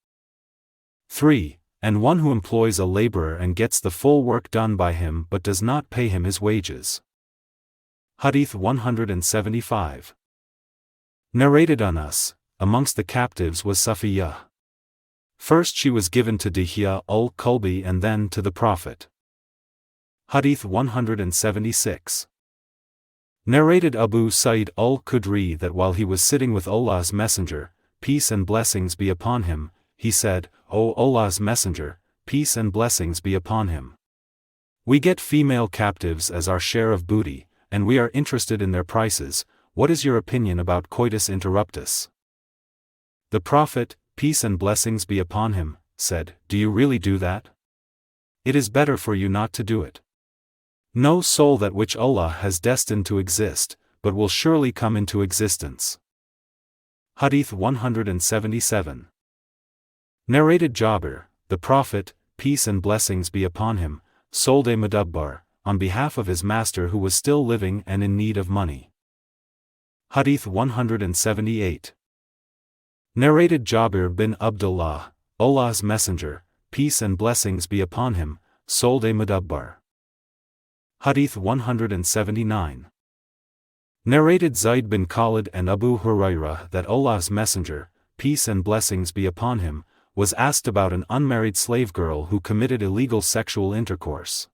S1: 3. And one who employs a laborer and gets the full work done by him but does not pay him his wages." Hadith 175. Narrated Anas, amongst the captives was Safiyyah. First she was given to Dihya al-Kalbi and then to the Prophet. Hadith 176. Narrated Abu Sa'id al-Khudri that while he was sitting with Allah's Messenger, peace and blessings be upon him, he said, "O Allah's Messenger, peace and blessings be upon him. We get female captives as our share of booty, and we are interested in their prices. What is your opinion about coitus interruptus?" The Prophet, peace and blessings be upon him, said, "Do you really do that? It is better for you not to do it. No soul that which Allah has destined to exist, but will surely come into existence." Hadith 177. Narrated Jabir, the Prophet, peace and blessings be upon him, sold a mudabbar, on behalf of his master who was still living and in need of money. Hadith 178. Narrated Jabir bin Abdullah, Allah's Messenger, peace and blessings be upon him, sold a mudabbar. Hadith 179. Narrated Zayd bin Khalid and Abu Hurairah that Allah's Messenger, peace and blessings be upon him, was asked about an unmarried slave girl who committed illegal sexual intercourse.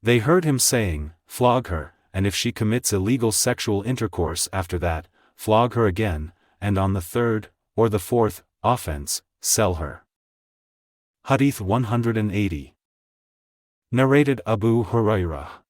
S1: They heard him saying, "Flog her, and if she commits illegal sexual intercourse after that, flog her again, and on the 3rd, or the 4th, offense, sell her." Hadith 180. Narrated Abu Hurairah.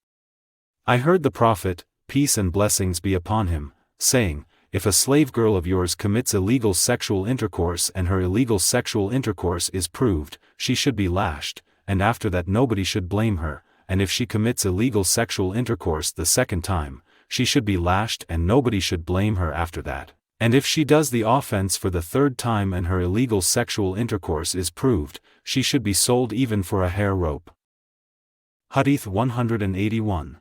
S1: I heard the Prophet, peace and blessings be upon him, saying, "If a slave girl of yours commits illegal sexual intercourse and her illegal sexual intercourse is proved, she should be lashed, and after that nobody should blame her, and if she commits illegal sexual intercourse the 2nd time, she should be lashed and nobody should blame her after that. And if she does the offense for the third time and her illegal sexual intercourse is proved, she should be sold even for a hair rope. Hadith 181.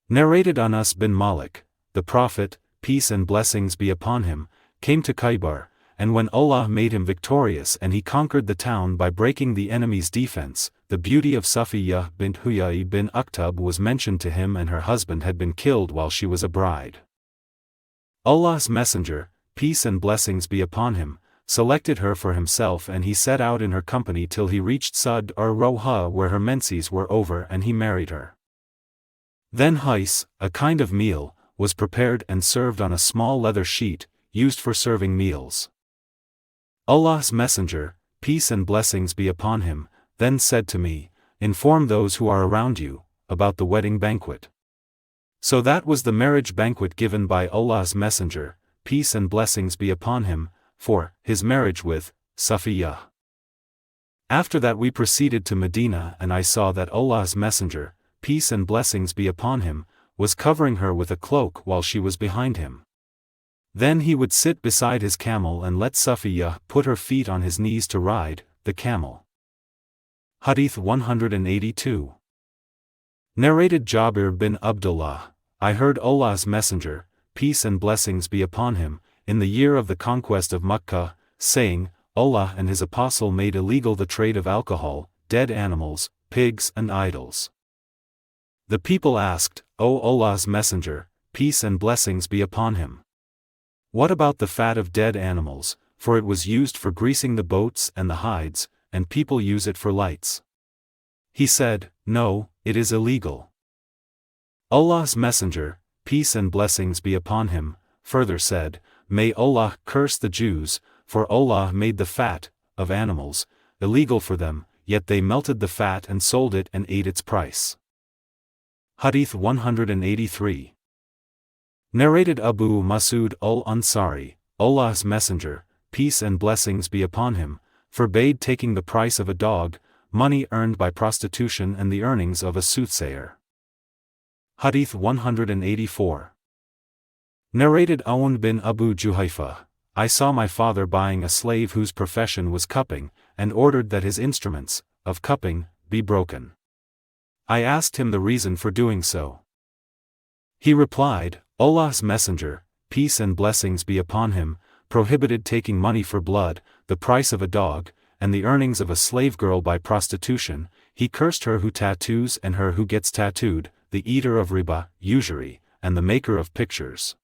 S1: Narrated Anas bin Malik, the Prophet, peace and blessings be upon him, came to Khaybar, and when Allah made him victorious and he conquered the town by breaking the enemy's defense, the beauty of Safiyyah bint Huyay bin Akhtab was mentioned to him, and her husband had been killed while she was a bride. Allah's Messenger, peace and blessings be upon him, selected her for himself, and he set out in her company till he reached Sud or Roha, where her menses were over, and he married her. Then hais, a kind of meal, was prepared and served on a small leather sheet, used for serving meals. Allah's Messenger, peace and blessings be upon him, then said to me, inform those who are around you about the wedding banquet. So that was the marriage banquet given by Allah's Messenger, peace and blessings be upon him, for his marriage with Safiyyah. After that we proceeded to Medina, and I saw that Allah's Messenger, peace and blessings be upon him, was covering her with a cloak while she was behind him. Then he would sit beside his camel and let Safiyyah put her feet on his knees to ride the camel. Hadith 182. Narrated Jabir bin Abdullah, I heard Allah's Messenger, peace and blessings be upon him, in the year of the conquest of Makkah, saying, Allah and his apostle made illegal the trade of alcohol, dead animals, pigs and idols. The people asked, O Allah's Messenger, peace and blessings be upon him, what about the fat of dead animals, for it was used for greasing the boats and the hides, and people use it for lights? He said, no, it is illegal. Allah's Messenger, peace and blessings be upon him, further said, may Allah curse the Jews, for Allah made the fat of animals illegal for them, yet they melted the fat and sold it and ate its price. Hadith 183. Narrated Abu Masud al-Ansari, Allah's Messenger, peace and blessings be upon him, forbade taking the price of a dog, money earned by prostitution and the earnings of a soothsayer. Hadith 184. Narrated Awn bin Abu Juhayfa, I saw my father buying a slave whose profession was cupping, and ordered that his instruments of cupping be broken. I asked him the reason for doing so. He replied, Allah's Messenger, peace and blessings be upon him, prohibited taking money for blood, the price of a dog, and the earnings of a slave girl by prostitution. He cursed her who tattoos and her who gets tattooed, the eater of riba, usury, and the maker of pictures.